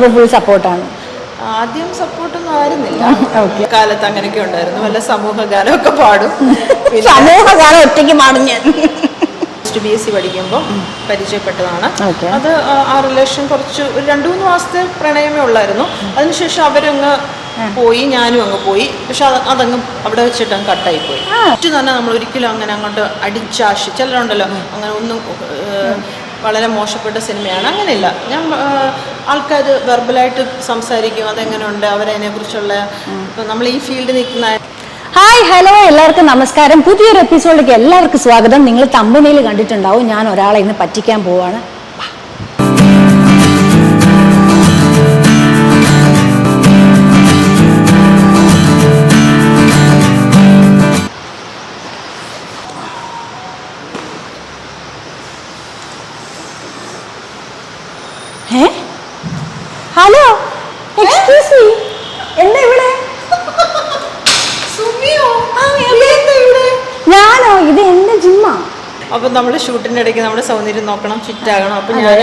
ഇപ്പോൾ ഫുൾ സപ്പോർട്ടാണ്? ആദ്യം സപ്പോർട്ടൊന്നും ആയിരുന്നില്ല. കാലത്ത് അങ്ങനെയൊക്കെ ഉണ്ടായിരുന്നു. വല്ല സമൂഹഗാനമൊക്കെ പാടും. സമൂഹഗാനം ഒറ്റയ്ക്ക് പാടും ഞാൻ. BSc പഠിക്കുമ്പോൾ പരിചയപ്പെട്ടതാണ്. അത് ആ റിലേഷൻ കുറച്ച് ഒരു 2-3 മാസത്തെ പ്രണയമേ ഉള്ളായിരുന്നു. അതിനുശേഷം അവരങ്ങ് പോയി, ഞാനും അങ്ങ് പോയി. പക്ഷെ അതങ്ങ് അവിടെ വെച്ചിട്ട് അങ്ങ് കട്ടായി പോയി. തന്നെ നമ്മൾ ഒരിക്കലും അങ്ങനെ അങ്ങോട്ട് അടിച്ചാശി ചിലരുണ്ടല്ലോ അങ്ങനെ ഒന്നും വളരെ മോശപ്പെട്ട സിനിമയാണ്. അങ്ങനെയില്ല. ഞാൻ ആൾക്കാർ വെർബലായിട്ട് സംസാരിക്കും, അതെങ്ങനെയുണ്ട് അവരതിനെ കുറിച്ചുള്ള. ഇപ്പം നമ്മൾ ഈ ഫീൽഡിൽ നിൽക്കുന്ന. ഹായ്, ഹലോ, എല്ലാവർക്കും നമസ്കാരം. പുതിയൊരു എപ്പിസോഡിലേക്ക് എല്ലാവർക്കും സ്വാഗതം. നിങ്ങൾ തമ്പനയിൽ കണ്ടിട്ടുണ്ടാവും, ഞാൻ ഒരാളെ ഇന്ന് പറ്റിക്കാൻ പോവാണ്. ഹലോ, എക്സ്ക്യൂസ് മീ, എന്താ ഇവിടെ? ഞാനോ? ഇത് എന്റെ ജിമ്മാ. അപ്പം നമ്മൾ ഷൂട്ടിൻ്റെ ഇടയ്ക്ക് നമ്മുടെ സൗന്ദര്യം നോക്കണം, ഫിറ്റാകണം. അപ്പം ഞാൻ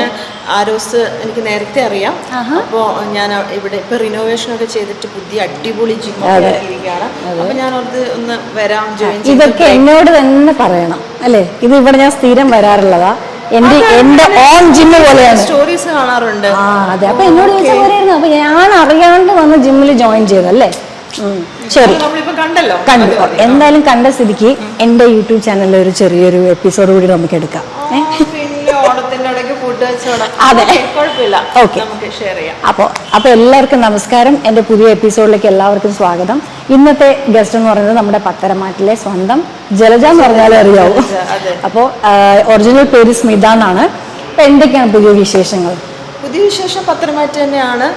ആരോസ് എനിക്ക് നേരത്തെ അറിയാം. അപ്പോൾ ഞാൻ ഇവിടെ ഇപ്പം റിനോവേഷനൊക്കെ ചെയ്തിട്ട് പുതിയ അടിപൊളി ജിമ്മിരിക്കുകയാണ്. അപ്പം ഞാൻ ഒന്ന് വരാം, ജോയിൻ. ഇതൊക്കെ എന്നോട് തന്നെ പറയണം അല്ലേ? ഇത് ഇവിടെ ഞാൻ സ്ഥിരം വരാറുള്ളതാ. എന്റെ ഓൺ ജിമ്മ് പോലെയാണ്. സ്റ്റോറീസ് കാണാറുണ്ട്. അതെ. അപ്പൊ എന്നോട് ചോദിച്ചാൽ പോലെയായിരുന്നു. അപ്പൊ ഞാൻ അറിയാണ്ട് വന്ന് ജിമ്മിൽ ജോയിൻ ചെയ്തല്ലേ? ശരി, കണ്ടു. എന്തായാലും കണ്ട സ്ഥിതിക്ക് എന്റെ യൂട്യൂബ് ചാനലിൽ ഒരു ചെറിയൊരു എപ്പിസോഡ് കൂടി നമുക്ക് എടുക്കാം. അതെ, ഓക്കെ. അപ്പൊ എല്ലാവർക്കും നമസ്കാരം. എന്റെ പുതിയ എപ്പിസോഡിലേക്ക് എല്ലാവർക്കും സ്വാഗതം. ഇന്നത്തെ ഗസ്റ്റ് എന്ന് പറയുന്നത് നമ്മുടെ പത്തരമാറ്റിലെ സ്വന്തം ജലജ എന്ന് പറഞ്ഞാൽ അറിയാവൂ. അപ്പോൾ ഒറിജിനൽ പേര് സ്മിത എന്നാണ്. അപ്പൊ എന്തൊക്കെയാണ് പുതിയ വിശേഷങ്ങൾ? പുതിയ വിശേഷം പത്തരമാറ്റ് തന്നെയാണ്.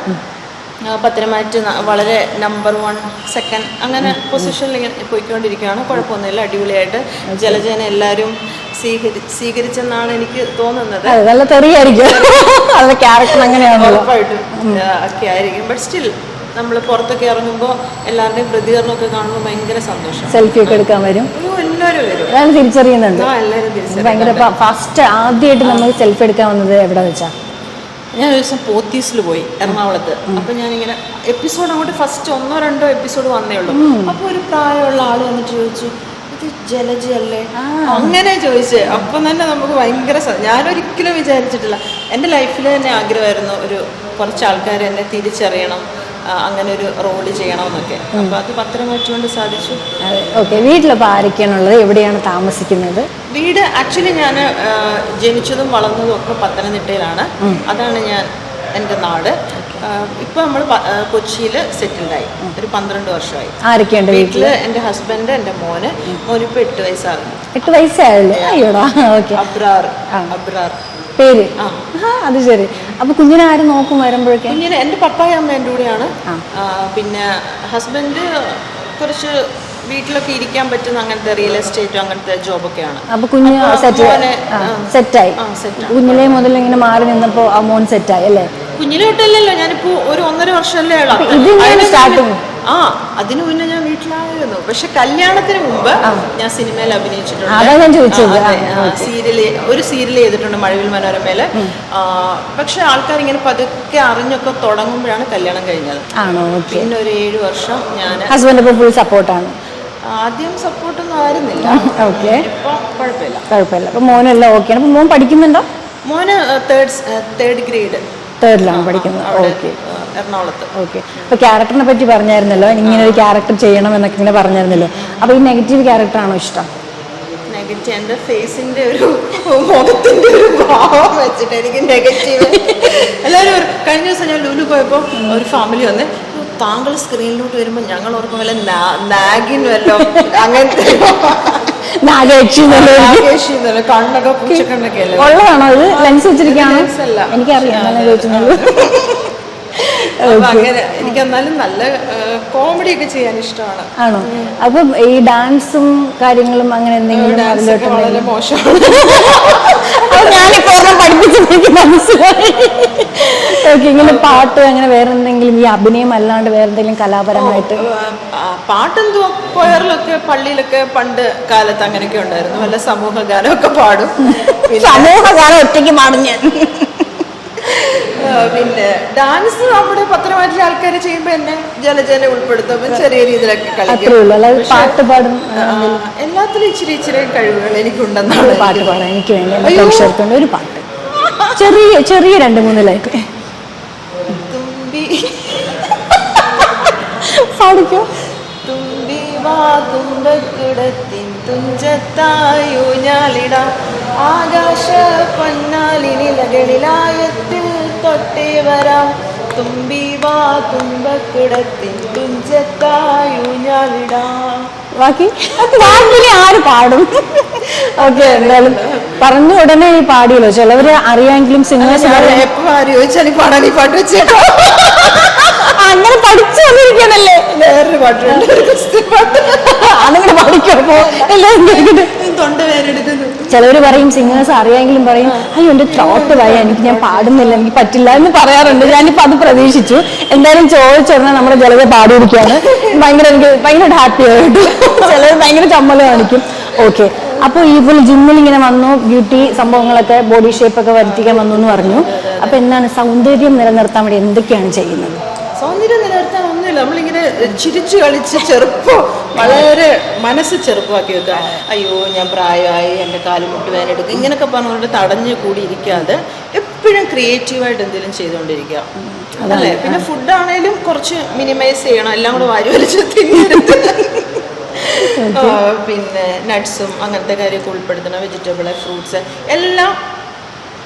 പത്തരമാറ്റ് വളരെ നമ്പർ 1, 2 അങ്ങനെ പൊസിഷനിൽ ഇങ്ങനെ പോയിക്കൊണ്ടിരിക്കുകയാണ്. കുഴപ്പമൊന്നുമില്ല, അടിപൊളിയായിട്ട്. ജലജനെ എല്ലാവരും സ്വീകരിച്ചെന്നാണ് എനിക്ക് തോന്നുന്നത്. നല്ല തെറിയായിരിക്കും, ക്യാരക്ടർ അങ്ങനെയാണ് ഉറപ്പായിട്ടും ഒക്കെ ആയിരിക്കും. ബട്ട് സ്റ്റിൽ നമ്മൾ പുറത്തൊക്കെ ഇറങ്ങുമ്പോൾ എല്ലാവരുടെയും പ്രതികരണമൊക്കെ കാണുമ്പോൾ ഭയങ്കര സന്തോഷം. സെൽഫി ഒക്കെ എടുക്കാൻ വരും, എല്ലാവരും വരും. എല്ലാവരും തിരിച്ചറിയുന്നുണ്ട്. എല്ലാവരും തിരിച്ചറിയും. ഭയങ്കര ഫസ്റ്റ് ആദ്യമായിട്ട് നമ്മൾ സെൽഫി എടുക്കാൻ വന്നത് എവിടെ വെച്ചാൽ? ഞാൻ ഒരു ദിവസം പോത്തീസിൽ പോയി, എറണാകുളത്ത്. അപ്പം ഞാനിങ്ങനെ എപ്പിസോഡ് അങ്ങോട്ട് ഫസ്റ്റ് 1-2 എപ്പിസോഡ് വന്നേ ഉള്ളൂ. അപ്പോൾ ഒരു പ്രായമുള്ള ആൾ വന്നിട്ട് ചോദിച്ചു, ഇത് ജലജയല്ലേ? അങ്ങനെ ചോദിച്ചേ. അപ്പം തന്നെ നമുക്ക് ഭയങ്കര ഞാനൊരിക്കലും വിചാരിച്ചിട്ടില്ല. എൻ്റെ ലൈഫിൽ തന്നെ ആഗ്രഹമായിരുന്നു കുറച്ച് ആൾക്കാർ എന്നെ തിരിച്ചറിയണം, അങ്ങനെ ഒരു റോള് ചെയ്യണമെന്നൊക്കെ. അപ്പോൾ അത് പത്തരമാറ്റ് കൊണ്ട് സാധിച്ചു. ഓക്കെ. വീട്ടിലപ്പോൾ ആരൊക്കെയാണുള്ളത്? എവിടെയാണ് താമസിക്കുന്നത്? വീട് ആക്ച്വലി ഞാൻ ജനിച്ചതും വളർന്നതും ഒക്കെ പത്തനംതിട്ടയിലാണ്. അതാണ് എൻ്റെ നാട്. ഇപ്പൊ നമ്മൾ കൊച്ചിയിൽ സെറ്റിൽഡായി ഒരു 12 വർഷമായി. ആരൊക്കെയുണ്ട് വീട്ടില്? എൻ്റെ ഹസ്ബൻഡ്, എൻ്റെ മോനിപ്പോൾ 8 വയസ്സാകുന്നു. 8 വയസ്സായുള്ളൂ? അയ്യോടാ. ഓക്കെ. അബ്രാർ പേര്? അത് ശരി. അപ്പൊ കുഞ്ഞിനെ ആരും നോക്കും വരുമ്പോഴേക്കും? കുഞ്ഞിനെ എൻ്റെ പപ്പായ അമ്മ എൻ്റെ കൂടെയാണ്. പിന്നെ ഹസ്ബൻഡ് കുറച്ച് വീട്ടിലൊക്കെ ഇരിക്കാൻ പറ്റുന്ന അങ്ങനത്തെ റിയൽ എസ്റ്റേറ്റും അങ്ങനത്തെ ജോബൊക്കെയാണ്. അപ്പൊ കുഞ്ഞ് സെറ്റായി? കുഞ്ഞിലെ മുതൽ ഇങ്ങനെ മാറി നിന്നപ്പോ ആ മോൻ സെറ്റായി അല്ലേ? കുഞ്ഞിലെ തൊട്ടല്ലല്ലോ, ഞാനിപ്പോ ഒരു 1.5 വർഷമല്ലേ സ്റ്റാർട്ടിങ്. അതിനു മുന്നേ ഞാൻ വീട്ടിലായിരുന്നു. പക്ഷെ കല്യാണത്തിന് മുമ്പ് ഞാൻ സിനിമയിൽ അഭിനയിച്ചിട്ടുണ്ട്. ഒരു സീരിയൽ ചെയ്തിട്ടുണ്ട്, മഴവിൽ മനോരമയില്. പക്ഷെ ആൾക്കാർ ഇങ്ങനെ പതുക്കെ അറിഞ്ഞൊക്കെ തുടങ്ങുമ്പോഴാണ് കല്യാണം കഴിഞ്ഞത്. പിന്നെ ഒരു 7 വർഷം ഞാൻ. ഹസ്ബൻഡ് ഫുൾ സപ്പോർട്ടാണ്? ആദ്യം സപ്പോർട്ടൊന്നും ആയിരുന്നില്ല. ഓക്കെ. ഇപ്പൊ കുഴപ്പമില്ല. അപ്പൊ മോനെല്ലാം ഓക്കെയാണ്. അപ്പൊ മോൻ പഠിക്കുന്നുണ്ടോ? മോന് തേർഡ് ഗ്രേഡ്. തേർഡിലാണ് പഠിക്കുന്നത്. ഓക്കെ. എറണാകുളത്ത്. ഓക്കെ. അപ്പൊ ക്യാരക്ടറിനെ പറ്റി പറഞ്ഞായിരുന്നല്ലോ, ഇങ്ങനെ ഒരു ക്യാരക്ടർ ചെയ്യണം എന്നൊക്കെ ഇങ്ങനെ പറഞ്ഞായിരുന്നല്ലോ. അപ്പൊ ഈ നെഗറ്റീവ് ക്യാരക്ടറാണോ ഇഷ്ടം? നെഗറ്റീവ് എൻ്റെ ഫേസിന്റെ ഒരു മുഖത്തിന്റെ ഒരു ഭാവം വെച്ചിട്ട് എനിക്ക് നെഗറ്റീവ്. എല്ലാവരും കഴിഞ്ഞ ദിവസം ഞാൻ ലുലു പോയപ്പോൾ ഒരു ഫാമിലി വന്ന്, താങ്കൾ സ്ക്രീനിലോട്ട് വരുമ്പോൾ ഞങ്ങൾ ഓർക്കും വല്ല നാഗിൻ വല്ലോ അങ്ങനത്തെ കണ്ണൊക്കെ പൂച്ചക്കണ്ണൊക്കെ അല്ലേ ഉള്ളതാണോ? ഇത് ലെൻസ് വെച്ചിരിക്കുകയാണോ? എനിക്കറിയാം. അങ്ങനെ എനിക്ക് എന്നാലും നല്ല കോമഡി ഒക്കെ ചെയ്യാൻ ഇഷ്ടമാണ്. ആണോ? അപ്പം ഈ ഡാൻസും കാര്യങ്ങളും അങ്ങനെ എന്തെങ്കിലും? വളരെ മോശമാണ്. ഞാനിപ്പോ പഠിപ്പിച്ചെനിക്ക് മനസ്സിലായി. ഓക്കെ. ഇങ്ങനെ പാട്ട് അങ്ങനെ വേറെ എന്തെങ്കിലും, ഈ അഭിനയം അല്ലാണ്ട് വേറെ എന്തെങ്കിലും കലാപരമായിട്ട്? പാട്ടെന്തോ കൊയറിലൊക്കെ പള്ളിയിലൊക്കെ പണ്ട് കാലത്ത് അങ്ങനെയൊക്കെ ഉണ്ടായിരുന്നു. വല്ല സമൂഹഗാനമൊക്കെ പാടും. സമൂഹഗാനം ഒറ്റയ്ക്ക് പാടും ഞാൻ. പിന്നെ ഡാൻസ് നമ്മുടെ പത്രമാറ്റിലെ ആൾക്കാർ ചെയ്യുമ്പോൾ എന്നെ ജലജനെ ഉൾപ്പെടുത്തുമ്പോൾ ചെറിയ രീതിയിലൊക്കെ കളിക്കും. പാട്ട് പാടും. എല്ലാത്തിലും ഇച്ചിരി ഇച്ചിരി കഴിവുകൾ എനിക്കുണ്ടെന്നാണ്. പാട്ട് പാടാൻ എനിക്ക് വേണ്ടി ഒരു പാട്ട് ചെറിയ 2-3 ലൈക്ക് തുമ്പി പാടിക്കോ. തുമ്പി വാ തുമ്പക്കുടത്തിൻ തുഞ്ചത്തായു ഞാലിടാം ആകാശ പൊന്നാലിനിലകളിലായത്തിൽ തൊട്ടേ വരാം. തുമ്പി വാ തുമ്പക്കുടത്തിൻ തുഞ്ചത്തായു ഞാലിടാം. ബാക്കി ആര് പാടും? ഓക്കെ, എന്തായാലും പറഞ്ഞ ഉടനെ ഈ പാടിയല്ലോ. ചിലവര് അറിയാമെങ്കിലും സിംഗേഴ്സ് എപ്പോ ആര് ചോദിച്ചാൽ പാടാൻ ഈ പാട്ട് വെച്ചേട്ടോ. അങ്ങനെ പഠിച്ചു വന്നിരിക്കണല്ലേ. വേറൊരു പാട്ടുണ്ട്, അതങ്ങനെ പഠിക്കുമ്പോ തൊണ്ടവേരെടുക്കുന്നു. ചിലവര് പറയും സിംഗേഴ്സ് അറിയാമെങ്കിലും പറയും അയ്യോ എന്റെ ത്രോട്ട് വയ്യ, ഞാൻ പാടുന്നില്ല, എനിക്ക് പറ്റില്ല എന്ന് പറയാറുണ്ട്. ഞാനിപ്പോ അത് പ്രതീക്ഷിച്ചു. എന്തായാലും ചോദിച്ചുടനെ നമ്മുടെ ജലജ പാടിയിരിക്കുകയാണ്. എനിക്ക് ഭയങ്കര ഹാപ്പി ആയിട്ട്. ചിലർ ഭയങ്കര ചമ്മല് കാണിക്കും. ഓക്കെ, അപ്പൊ ഈ പോലെ ജിമ്മിൽ ഇങ്ങനെ വന്നു, ബ്യൂട്ടി സംഭവങ്ങളൊക്കെ ബോഡി ഷേപ്പ് ഒക്കെ വരുത്തിക്കാൻ വന്നു എന്ന് പറഞ്ഞു. അപ്പൊ എന്താണ് സൗന്ദര്യം നിലനിർത്താൻ വേണ്ടി എന്തൊക്കെയാണ് ചെയ്യുന്നത്? സൗന്ദര്യം നിലനിർത്താൻ ഒന്നുമില്ല, നമ്മളിങ്ങനെ ചിരിച്ചു കളിച്ച് ചെറുപ്പം വളരെ മനസ്സ് ചെറുപ്പമാക്കി വെക്കുക. അയ്യോ ഞാൻ പ്രായമായി, എൻ്റെ കാലുമുട്ട് വേനെടുക്കും, ഇങ്ങനെയൊക്കെ പറഞ്ഞുകൊണ്ട് തടഞ്ഞു കൂടിയിരിക്കാതെ എപ്പോഴും ക്രിയേറ്റീവായിട്ട് എന്തെങ്കിലും ചെയ്തുകൊണ്ടിരിക്കുക. അതല്ലേ. പിന്നെ ഫുഡാണേലും കുറച്ച് മിനിമൈസ് ചെയ്യണം, എല്ലാം കൂടെ വാരി വലിച്ച് തിന്നരുത്. പിന്നെ നട്ട്സും അങ്ങനത്തെ കാര്യമൊക്കെ ഉൾപ്പെടുത്തണം. വെജിറ്റബിള്, ഫ്രൂട്ട്സ് എല്ലാം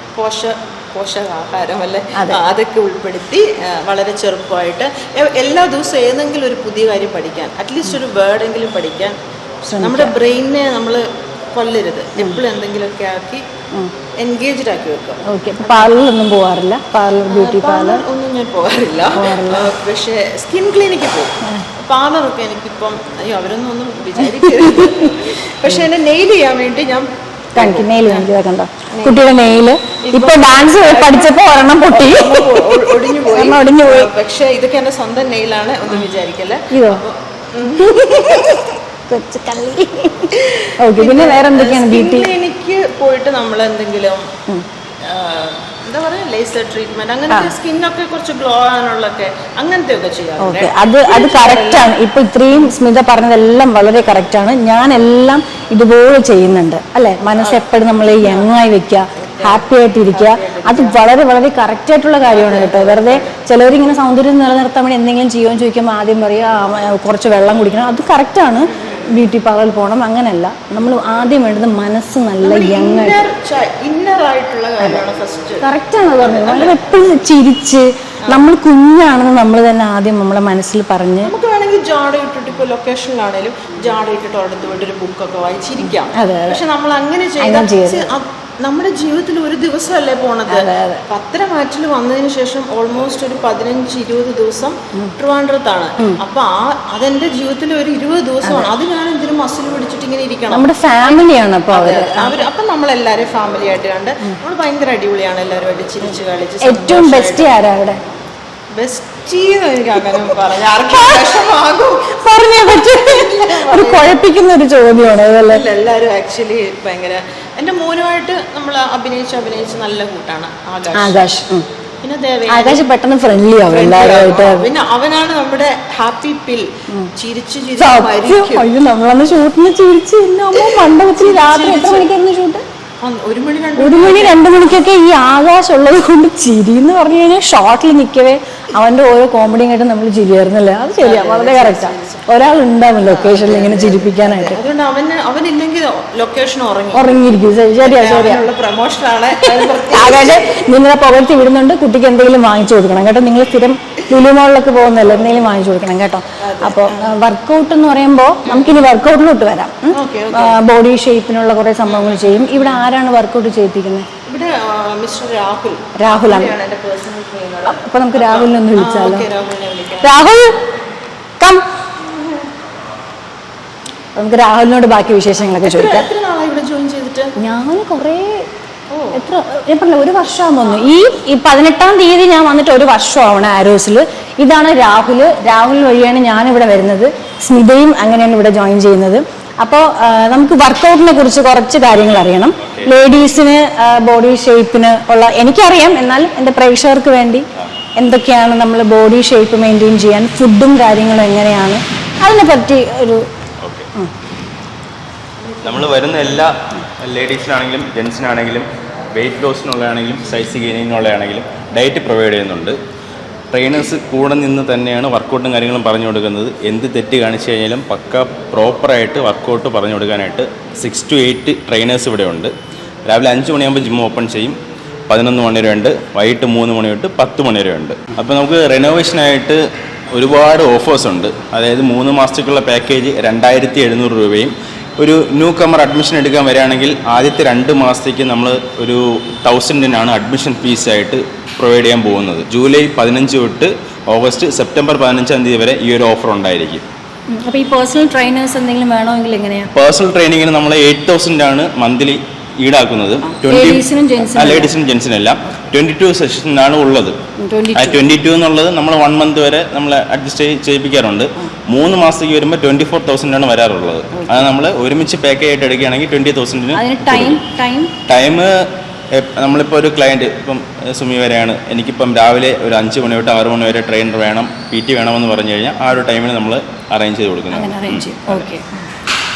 പോഷകാഹാരം അല്ലേ, അതൊക്കെ ഉൾപ്പെടുത്തി വളരെ ചെറുപ്പമായിട്ട് എല്ലാ ദിവസവും ഏതെങ്കിലും ഒരു പുതിയ കാര്യം പഠിക്കാൻ, അറ്റ്ലീസ്റ്റ് ഒരു വേർഡെങ്കിലും പഠിക്കാൻ. നമ്മുടെ ബ്രെയിനിനെ നമ്മൾ കൊല്ലരുത്, എപ്പോഴും എന്തെങ്കിലുമൊക്കെ ആക്കി എൻഗേജ്ഡ് ആക്കി വെക്കുക. ഓക്കെ, പാർലറിലൊന്നും പോകാറില്ല? ബ്യൂട്ടി പാർലർ ഒന്നും ഞാൻ പോകാറില്ല. പക്ഷേ സ്കിൻ ക്ലിനിക്കിൽ പോകും. പാർലറൊക്കെ എനിക്കിപ്പം അയ്യോ അവരൊന്നും ഒന്നും വിചാരിക്കരുത്. പക്ഷെ എന്നെ നെയിൽ ചെയ്യാൻ വേണ്ടി ഞാൻ കണ്ടോ കുട്ടിയുടെ നെയില് ഇപ്പൊ ഡാൻസ് പഠിച്ചപ്പോ ഒരെണ്ണം പൊട്ടി ഒടിഞ്ഞു പോയി. പക്ഷെ ഇതൊക്കെ എന്റെ സ്വന്തം നെയിലാണ്, ഒന്നും വിചാരിക്കല്ലേ. ഇതോ ഓക്കെ, പിന്നെ വേറെ എന്തൊക്കെയാണ് ബ്യൂട്ടി? ക്ലിനിക്ക് പോയിട്ട് നമ്മൾ എന്തെങ്കിലും എന്താ പറയാ ലേസർ ട്രീറ്റ്മെന്റ് അങ്ങനത്തെ സ്കിന്നൊക്കെ കുറച്ച് ഗ്ലോ ആകാനുള്ളൊക്കെ അങ്ങനത്തെ ഒക്കെ ചെയ്യാം. അത് കറക്റ്റ് ആണ്. ഇപ്പൊ ഇത്രയും സ്മിത പറഞ്ഞതെല്ലാം വളരെ കറക്റ്റ് ആണ്. ഞാൻ എല്ലാം ഇതുപോലെ ചെയ്യുന്നുണ്ട് അല്ലെ. മനസ്സെപ്പോഴും നമ്മൾ യങ്ങായി വെക്കുക, ഹാപ്പി ആയിട്ടിരിക്കുക, അത് വളരെ വളരെ കറക്റ്റ് ആയിട്ടുള്ള കാര്യമാണ് കേട്ടോ. വെറുതെ ചിലവരിങ്ങനെ സൗന്ദര്യം നിലനിർത്താൻ വേണ്ടി എന്തെങ്കിലും ചെയ്യുമെന്ന് ചോദിക്കുമ്പോൾ ആദ്യം പറയുക കുറച്ച് വെള്ളം കുടിക്കണം. അത് കറക്റ്റാണ്, ബ്യൂട്ടി പാർലറിൽ പോകണം, അങ്ങനെയല്ല. നമ്മൾ ആദ്യം വേണ്ടത് മനസ്സ് നല്ല യങ് കറക്റ്റാണ് പറഞ്ഞത്. നമ്മൾ എപ്പോഴും ചിരിച്ച് നമ്മൾ കുഞ്ഞാണെന്ന് നമ്മൾ തന്നെ ആദ്യം നമ്മളെ മനസ്സിൽ പറഞ്ഞ് നമുക്ക് വേണമെങ്കിൽ ജാട ഇട്ടിട്ട് ഇപ്പോൾ ലൊക്കേഷനിലാണേലും ജാട ഇട്ടിട്ട് അടുത്ത് പോയിട്ട് ഒരു ബുക്കൊക്കെ വായിച്ചിരിക്കാം. പക്ഷെ നമ്മൾ അങ്ങനെ ചെയ്താൽ നമ്മുടെ ജീവിതത്തിൽ ഒരു ദിവസമല്ലേ പോണത്. പത്തരമാറ്റിൽ വന്നതിന് ശേഷം ഓൾമോസ്റ്റ് ഒരു 15-20 ദിവസം ട്രിവാൻഡ്രത്താണ്. അപ്പൊ അതെന്റെ ജീവിതത്തിൽ ഒരു 20 ദിവസമാണ്. അത് ഞാൻ എന്തിനും മസിൽ പിടിച്ചിട്ട് ഇങ്ങനെ ഇരിക്കണം. നമ്മുടെ ഫാമിലിയാണ്. അപ്പൊ നമ്മളെല്ലാരും ഫാമിലി ആയിട്ട് കണ്ട് നമ്മൾ ഭയങ്കര അടിപൊളിയാണ്. എല്ലാവരുമായിട്ട് ചിരിച്ച് കളിച്ച്. ഏറ്റവും ബെസ്റ്റ് ആരാ അവിടെ? ബെസ്റ്റീന്ന് എനിക്ക് അങ്ങനെ പറഞ്ഞാൽ ആർക്കും വിഷമാകും. പറഞ്ഞേ പറ്റും. ഒരു കുഴപ്പിക്കുന്ന ഒരു ചോദ്യമാണ്. എല്ലാവരും ആക്ച്വലി ഭയങ്കര എന്റെ മോനുമായിട്ട് നമ്മൾ അഭിനയിച്ച് നല്ല കൂട്ടാണ് ആകാശ്. പിന്നെ ആകാശ് പെട്ടെന്ന് ഫ്രണ്ട്ലി ആവും എല്ലാവരുമായിട്ട്. പിന്നെ അവനാണ് നമ്മുടെ ഹാപ്പി പിൽ. ചിരിച്ചു അയ്യോ നമ്മളന്ന് ഷൂട്ടിന് ചിരിച്ച് മണ്ഡപത്തിൽ രാത്രി എത്ര മണിക്കായിരുന്നു ഷൂട്ട്? 1 മണി 2 മണിക്കൊക്കെ ഈ ആകാശം ഉള്ളത് കൊണ്ട് ചിരി എന്ന് പറഞ്ഞു കഴിഞ്ഞാൽ ഷോട്ടിൽ നിൽക്കവേ അവന്റെ ഓരോ കോമഡിയും ആയിട്ട് നമ്മൾ ചിരിയായിരുന്നല്ലേ. അത് ശരിയാ, വളരെ കറക്റ്റാ. ഒരാൾ ഉണ്ടാവും ലൊക്കേഷനിൽ ഇങ്ങനെ ചിരിപ്പിക്കാനായിട്ട്. അതുകൊണ്ട് അവനില്ലെങ്കിൽ ലൊക്കേഷൻ ഉറങ്ങിയിരിക്കും. ശരിയാ. പ്രൊമോഷനാണ്. ആകാശം നിങ്ങളെ പുകഴ്ത്തി വിടുന്നുണ്ട്. കുട്ടിക്ക് എന്തെങ്കിലും വാങ്ങിച്ചു കൊടുക്കണം കേട്ടോ. നിങ്ങൾ സ്ഥിരം ലുലു മോളിലൊക്കെ പോകുന്നല്ലോ, എന്തെങ്കിലും വാങ്ങിച്ചു കൊടുക്കണം കേട്ടോ. അപ്പോൾ വർക്കൗട്ട് എന്ന് പറയുമ്പോൾ നമുക്കിനി വർക്കൗട്ടിലോട്ട് വരാം. ബോഡി ഷേപ്പിനുള്ള കുറെ സംഭവങ്ങൾ ചെയ്യും. ഇവിടെ ആരാണ് വർക്കൗട്ട് ചെയ്യിപ്പിക്കുന്നത്? ഇവിടെ മിസ്റ്റർ രാഹുലാണ്. അപ്പൊ നമുക്ക് രാഹുലിനൊന്ന് വിളിച്ചാലോ? രാഹുൽ കം. നമുക്ക് രാഹുലിനോട് ബാക്കി വിശേഷങ്ങളൊക്കെ ചോദിക്കാം. ഞാൻ കുറേ ഞാൻ പറഞ്ഞ 1 വർഷമാകുന്നു. ഈ 18-ാം തീയതി ഞാൻ വന്നിട്ട് 1 വർഷമാവണം ആരോസിൽ. ഇതാണ് രാഹുൽ വഴിയാണ് ഞാനിവിടെ വരുന്നത്. സ്മിതയും അങ്ങനെയാണ് ഇവിടെ ജോയിൻ ചെയ്യുന്നത്. അപ്പോൾ നമുക്ക് വർക്കൗട്ടിനെ കുറിച്ച് കുറച്ച് കാര്യങ്ങൾ അറിയണം. ലേഡീസിന് ബോഡി ഷേപ്പിന് ഉള്ള എനിക്കറിയാം, എന്നാൽ എൻ്റെ പ്രേക്ഷകർക്ക് വേണ്ടി എന്തൊക്കെയാണ് നമ്മൾ ബോഡി ഷേപ്പ് മെയിൻറ്റെയിൻ ചെയ്യാൻ, ഫുഡും കാര്യങ്ങളും എങ്ങനെയാണ്, അതിനെ പറ്റി ഒരു നമ്മൾ വരുന്ന എല്ലാ ലേഡീസിനാണെങ്കിലും ജെൻസിനാണെങ്കിലും വെയിറ്റ് ലോസിനുള്ളതാണെങ്കിലും സൈസ് ഗെയിനിങ്ങുള്ളതാണെങ്കിലും ഡയറ്റ് പ്രൊവൈഡ് ചെയ്യുന്നുണ്ട്. ട്രെയിനേഴ്സ് കൂടെ നിന്ന് തന്നെയാണ് വർക്കൗട്ടും കാര്യങ്ങളും പറഞ്ഞു കൊടുക്കുന്നത്. എന്ത് തെറ്റ് കാണിച്ചു കഴിഞ്ഞാലും പക്ക പ്രോപ്പറായിട്ട് വർക്കൗട്ട് പറഞ്ഞു കൊടുക്കാനായിട്ട് 6 to 8 ട്രെയിനേഴ്സ് ഇവിടെ ഉണ്ട്. രാവിലെ 5 മണിയാകുമ്പോൾ ജിം ഓപ്പൺ ചെയ്യും. 11 മണി വരെ ഉണ്ട്. വൈകിട്ട് 3 മണി തൊട്ട് 10 മണി വരെ ഉണ്ട്. അപ്പോൾ നമുക്ക് റെനോവേഷനായിട്ട് ഒരുപാട് ഓഫേഴ്സ് ഉണ്ട്. അതായത് 3 മാസത്തേക്കുള്ള പാക്കേജ് 2700 രൂപയും, ഒരു ന്യൂ കമ്മർ അഡ്മിഷൻ എടുക്കാൻ വരികയാണെങ്കിൽ ആദ്യത്തെ 2 മാസത്തേക്ക് നമ്മൾ ഒരു 1000 അഡ്മിഷൻ ഫീസായിട്ട് പ്രൊവൈഡ് ചെയ്യാൻ പോകുന്നത്. ജൂലൈ 15 തൊട്ട് സെപ്റ്റംബർ 15 വരെ ഈ ഒരു ഓഫർ ഉണ്ടായിരിക്കും. അപ്പോൾ ഈ പേഴ്സണൽ ട്രെയിനേഴ്സ് എന്തെങ്കിലും വേണമെങ്കിൽ എങ്ങനെയാണ്? പേഴ്സണൽ ട്രെയിനിങ്ങിന് നമ്മൾ 8000 മന്ത്ലി ഈടാക്കുന്നത്. ലേഡീസിനും ജെൻസിനെല്ലാം 22 സെഷനാണ് ഉള്ളത്. ആ 22 എന്നുള്ളത് നമ്മൾ 1 മന്ത് വരെ നമ്മൾ അഡ്ജസ്റ്റ് ചെയ്യിപ്പിക്കാറുണ്ട്. 3 മാസത്തേക്ക് വരുമ്പോൾ 24,000 വരാറുള്ളത്. അത് നമ്മൾ ഒരുമിച്ച് പാക്കേജ് ആയിട്ട് എടുക്കുകയാണെങ്കിൽ 20,000. ടൈം നമ്മളിപ്പോൾ ഒരു ക്ലയൻറ്റ് ഇപ്പം സുമി വരെയാണ്, എനിക്കിപ്പം രാവിലെ ഒരു 5 മണി തൊട്ട് 6 മണി വരെ ട്രെയിനർ വേണം, PT വേണമെന്ന് പറഞ്ഞു കഴിഞ്ഞാൽ ആ ഒരു ടൈമിന് നമ്മൾ അറേഞ്ച് ചെയ്ത് കൊടുക്കുന്നത്.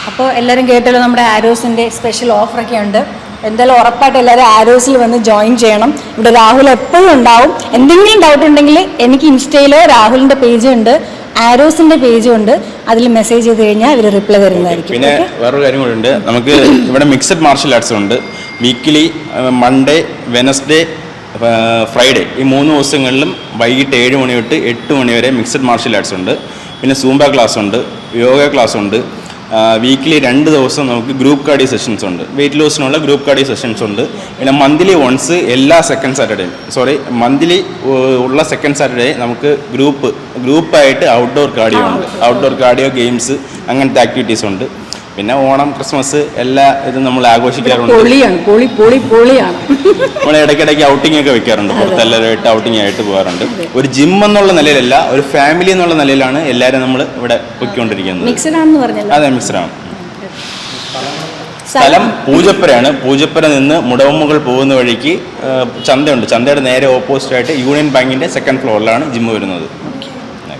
അപ്പോൾ എല്ലാവരും കേട്ടല്ലോ, നമ്മുടെ ആരോസിൻ്റെ സ്പെഷ്യൽ ഓഫറൊക്കെ ഉണ്ട്. എന്തായാലും ഉറപ്പായിട്ട് എല്ലാവരും ആരോസിൽ വന്ന് ജോയിൻ ചെയ്യണം. ഇവിടെ രാഹുൽ എപ്പോഴും ഉണ്ടാവും. എന്തെങ്കിലും ഡൗട്ട് ഉണ്ടെങ്കിൽ എനിക്ക് ഇൻസ്റ്റയിലോ രാഹുലിൻ്റെ പേജും ഉണ്ട്, ആരോസിൻ്റെ പേജും ഉണ്ട്, അതിൽ മെസ്സേജ് ചെയ്ത് കഴിഞ്ഞാൽ അവർ റിപ്ലൈ തരുന്നതായിരിക്കും. പിന്നെ വേറൊരു കാര്യം കൂടി ഉണ്ട്, നമുക്ക് ഇവിടെ മിക്സഡ് മാർഷൽ ആർട്സ് ഉണ്ട്. വീക്കിലി മൺഡേ, വെനസ്ഡേ, ഫ്രൈഡേ ഈ 3 ദിവസങ്ങളിലും വൈകിട്ട് 7 മണി തൊട്ട് 8 മണി വരെ മിക്സഡ് മാർഷൽ ആർട്സ് ഉണ്ട്. പിന്നെ സൂംബ ക്ലാസ് ഉണ്ട്, യോഗ ക്ലാസ് ഉണ്ട്. വീക്കിലി 2 ദിവസം നമുക്ക് ഗ്രൂപ്പ് കാർഡിയോ സെഷൻസ് ഉണ്ട്. വെയിറ്റ് ലോസിനുള്ള ഗ്രൂപ്പ് കാർഡിയോ സെഷൻസ് ഉണ്ട്. പിന്നെ മന്ത്ലി വൺസ് എല്ലാ മന്ത്ലി ഉള്ള സെക്കൻഡ് സാറ്റർഡേ നമുക്ക് ഗ്രൂപ്പായിട്ട് ഔട്ട്ഡോർ കാർഡിയോ ഉണ്ട്. ഔട്ട്ഡോർ കാർഡിയോ ഗെയിംസ് അങ്ങനത്തെ ആക്ടിവിറ്റീസ് ഉണ്ട്. പിന്നെ ഓണം, ക്രിസ്മസ് എല്ലാ ഇതും നമ്മൾ ആഘോഷിക്കാറുണ്ട്. നമ്മൾ ഇടയ്ക്കിടയ്ക്ക് ഔട്ടിംഗ് ഒക്കെ വെക്കാറുണ്ട്. പുറത്തെല്ലാവരുമായിട്ട് ഔട്ടിംഗ് ആയിട്ട് പോകാറുണ്ട്. ഒരു ജിം എന്നുള്ള നിലയിലല്ല, ഒരു ഫാമിലി എന്നുള്ള നിലയിലാണ് എല്ലാവരും നമ്മൾ ഇവിടെ പൊയ്ക്കൊണ്ടിരിക്കുന്നത്. അതെ, മിക്സഡാണ്. സ്ഥലം പൂജപ്പുരയാണ്. പൂജപ്പുര നിന്ന് മുടവമ്മുകൾ പോകുന്ന വഴിക്ക് ചന്തയുണ്ട്. ചന്തയുടെ നേരെ ഓപ്പോസിറ്റ് ആയിട്ട് യൂണിയൻ ബാങ്കിന്റെ 2nd ഫ്ലോറിലാണ് ജിം വരുന്നത്.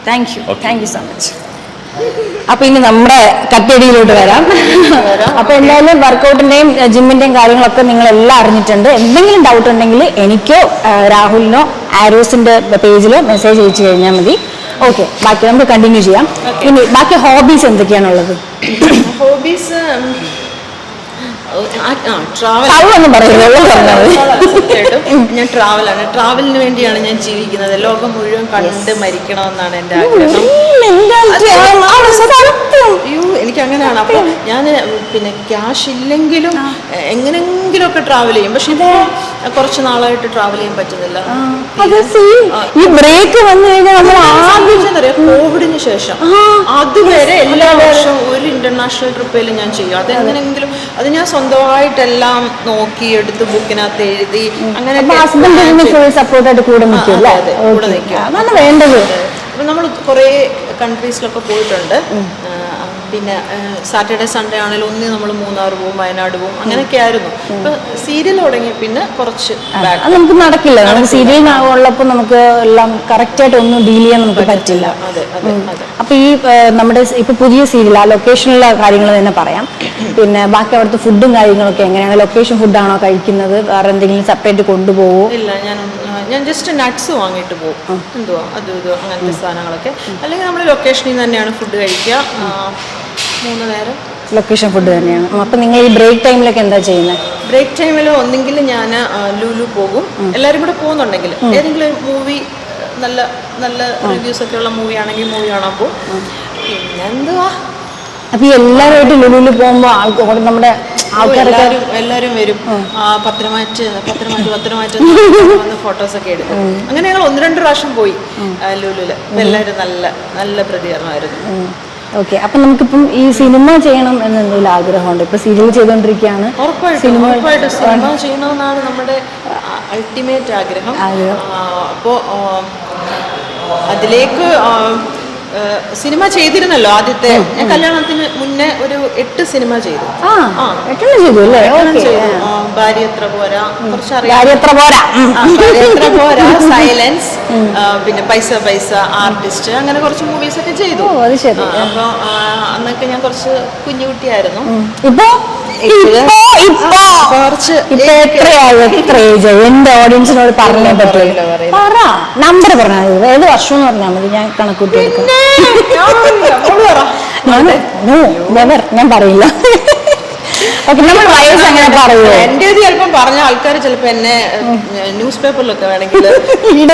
Thank you so much. അപ്പൊ ഇനി നമ്മുടെ കട്ടടിയിലോട്ട് വരാം. അപ്പൊ എന്തായാലും വർക്കൗട്ടിന്റെയും ജിമ്മിന്റെയും കാര്യങ്ങളൊക്കെ നിങ്ങൾ എല്ലാം അറിഞ്ഞിട്ടുണ്ട്. എന്തെങ്കിലും ഡൗട്ട് ഉണ്ടെങ്കിൽ എനിക്കോ രാഹുലിനോ ആരോസിന്റെ പേജിലോ മെസ്സേജ് അയച്ചു കഴിഞ്ഞാൽ മതി. ഓക്കെ, ബാക്കി നമുക്ക് കണ്ടിന്യൂ ചെയ്യാം. ഇനി ബാക്കി ഹോബീസ് എന്തൊക്കെയാണുള്ളത്? ഹോബീസ് ഞാൻ ട്രാവലാണ്. ട്രാവലിന് വേണ്ടിയാണ് ഞാൻ ജീവിക്കുന്നത്. ലോകം മുഴുവൻ കണ്ട് മരിക്കണമെന്നാണ് എൻ്റെ ആഗ്രഹം. അയ്യോ, എനിക്ക് അങ്ങനെയാണ്. അപ്പൊ ഞാൻ പിന്നെ ക്യാഷ് ഇല്ലെങ്കിലും എങ്ങനെങ്കിലും ഒക്കെ ട്രാവൽ ചെയ്യും. പക്ഷെ ഇപ്പോൾ കുറച്ച് നാളായിട്ട് ട്രാവൽ ചെയ്യാൻ പറ്റുന്നില്ല. ഈ ബ്രേക്ക് വന്നു കഴിഞ്ഞാൽ കോവിഡിന് ശേഷം അതുവരെ എല്ലാ വർഷവും ഒരു ഇന്റർനാഷണൽ ട്രിപ്പിലും ഞാൻ ചെയ്യും. അതെങ്ങനെങ്കിലും അത് ഞാൻ സ്വന്തമായിട്ടെല്ലാം നോക്കി എടുത്ത് ബുക്കിനകത്ത് എഴുതി അങ്ങനെ സപ്പോർട്ടായിട്ട് കൂടെ നിൽക്കും. അപ്പൊ നമ്മൾ കുറേ കൺട്രീസിലൊക്കെ പോയിട്ടുണ്ട്. പിന്നെ സാറ്റർഡേ സൺഡേ ആണെങ്കിലും ഒന്ന് നമ്മൾ മൂന്നാർ പോവും, വയനാട് പോവും, അങ്ങനെയൊക്കെ ആയിരുന്നു. ഇപ്പൊ സീരിയൽ തുടങ്ങി പിന്നെ കുറച്ച് നമുക്ക് നടക്കില്ല. നമുക്ക് സീരിയൽ ഉള്ളപ്പോൾ നമുക്ക് എല്ലാം കറക്റ്റായിട്ട് ഒന്നും ഡീൽ ചെയ്യാൻ നമുക്ക് പറ്റില്ല. അപ്പൊ ഈ നമ്മുടെ ഇപ്പൊ പുതിയ സീരിയൽ ആ ലൊക്കേഷനിലുള്ള കാര്യങ്ങൾ തന്നെ പറയാം. പിന്നെ ബാക്കി അവിടുത്തെ ഫുഡും കാര്യങ്ങളൊക്കെ എങ്ങനെയാണ്? ലൊക്കേഷൻ ഫുഡാണോ കഴിക്കുന്നത്? വേറെ എന്തെങ്കിലും സെപ്പറേറ്റ് കൊണ്ടുപോകുമോ? ഇല്ല, ഞാൻ ജസ്റ്റ് നട്ട്സ് വാങ്ങിയിട്ട് പോകും. എന്തുവാ അതും ഇതും അങ്ങനത്തെ സാധനങ്ങളൊക്കെ. അല്ലെങ്കിൽ നമ്മൾ ലൊക്കേഷനിൽ നിന്ന് തന്നെയാണ് ഫുഡ് കഴിക്കുക. 3 നേരം ലൊക്കേഷൻ ഫുഡ് തന്നെയാണ്. അപ്പം നിങ്ങൾ ഈ ബ്രേക്ക് ടൈമിലൊക്കെ എന്താ ചെയ്യുന്നത്? ബ്രേക്ക് ടൈമിൽ ഒന്നെങ്കിൽ ഞാൻ ലുലു പോകും. എല്ലാവരും കൂടെ പോകുന്നുണ്ടെങ്കിൽ ഏതെങ്കിലും ഒരു മൂവി, നല്ല നല്ല റിവ്യൂസ് ഒക്കെ ഉള്ള മൂവി ആണെങ്കിൽ മൂവി കാണാൻ പോകും. പിന്നെ എന്തുവാ, അപ്പൊ എല്ലാവരുമായിട്ട് ലുലുവിൽ പോകുമ്പോൾ നമ്മുടെ എല്ലാവരും വരും. പത്രമാറ്റ് വന്ന് ഫോട്ടോസൊക്കെ എടുക്കും. അങ്ങനെ ഞങ്ങൾ 1-2 പ്രാവശ്യം പോയി ലുലുവില്. എല്ലാവരും നല്ല നല്ല പ്രതികരണമായിരുന്നു. ഓക്കെ, അപ്പൊ നമുക്കിപ്പം ഈ സിനിമ ചെയ്യണം എന്ന് എന്തെങ്കിലും ആഗ്രഹമുണ്ട്? ഇപ്പൊ സീരിയൽ ചെയ്തോണ്ടിരിക്കുകയാണ്. സിനിമ ചെയ്യണമെന്നാണ് നമ്മുടെ അൾട്ടിമേറ്റ് ആഗ്രഹം. അപ്പോൾ അതിലേക്ക് സിനിമ ചെയ്തിരുന്നല്ലോ ആദ്യത്തെ. ഞാൻ കല്യാണത്തിന് മുന്നേ ഒരു 8 സിനിമ ചെയ്തു. ഭാര്യ എത്ര പോരാ, കുറച്ചറിയാം, സൈലൻസ്, പിന്നെ പൈസ പൈസ, ആർട്ടിസ്റ്റ്, അങ്ങനെ കുറച്ച് മൂവീസ് ഒക്കെ ചെയ്തു. അപ്പൊ അന്നൊക്കെ ഞാൻ കുറച്ച് കുഞ്ഞുകുട്ടിയായിരുന്നു. എന്റെ ഓഡിയൻസിനോട് പറഞ്ഞേ പറ്റില്ല. പറ, നമ്പർ പറഞ്ഞാൽ ഏത് വർഷം എന്ന് പറഞ്ഞാൽ മതി, ഞാൻ കണക്കൂട്ടി എടുക്കാം. ഞാൻ പറയില്ല. നമ്മൾ വയസ്സ് അങ്ങനെ പറയുമോ? എന്റേത് ചിലപ്പം പറഞ്ഞ ആൾക്കാർ ചിലപ്പോ എന്നെ ന്യൂസ് പേപ്പറിലൊക്കെ വേണമെങ്കിൽ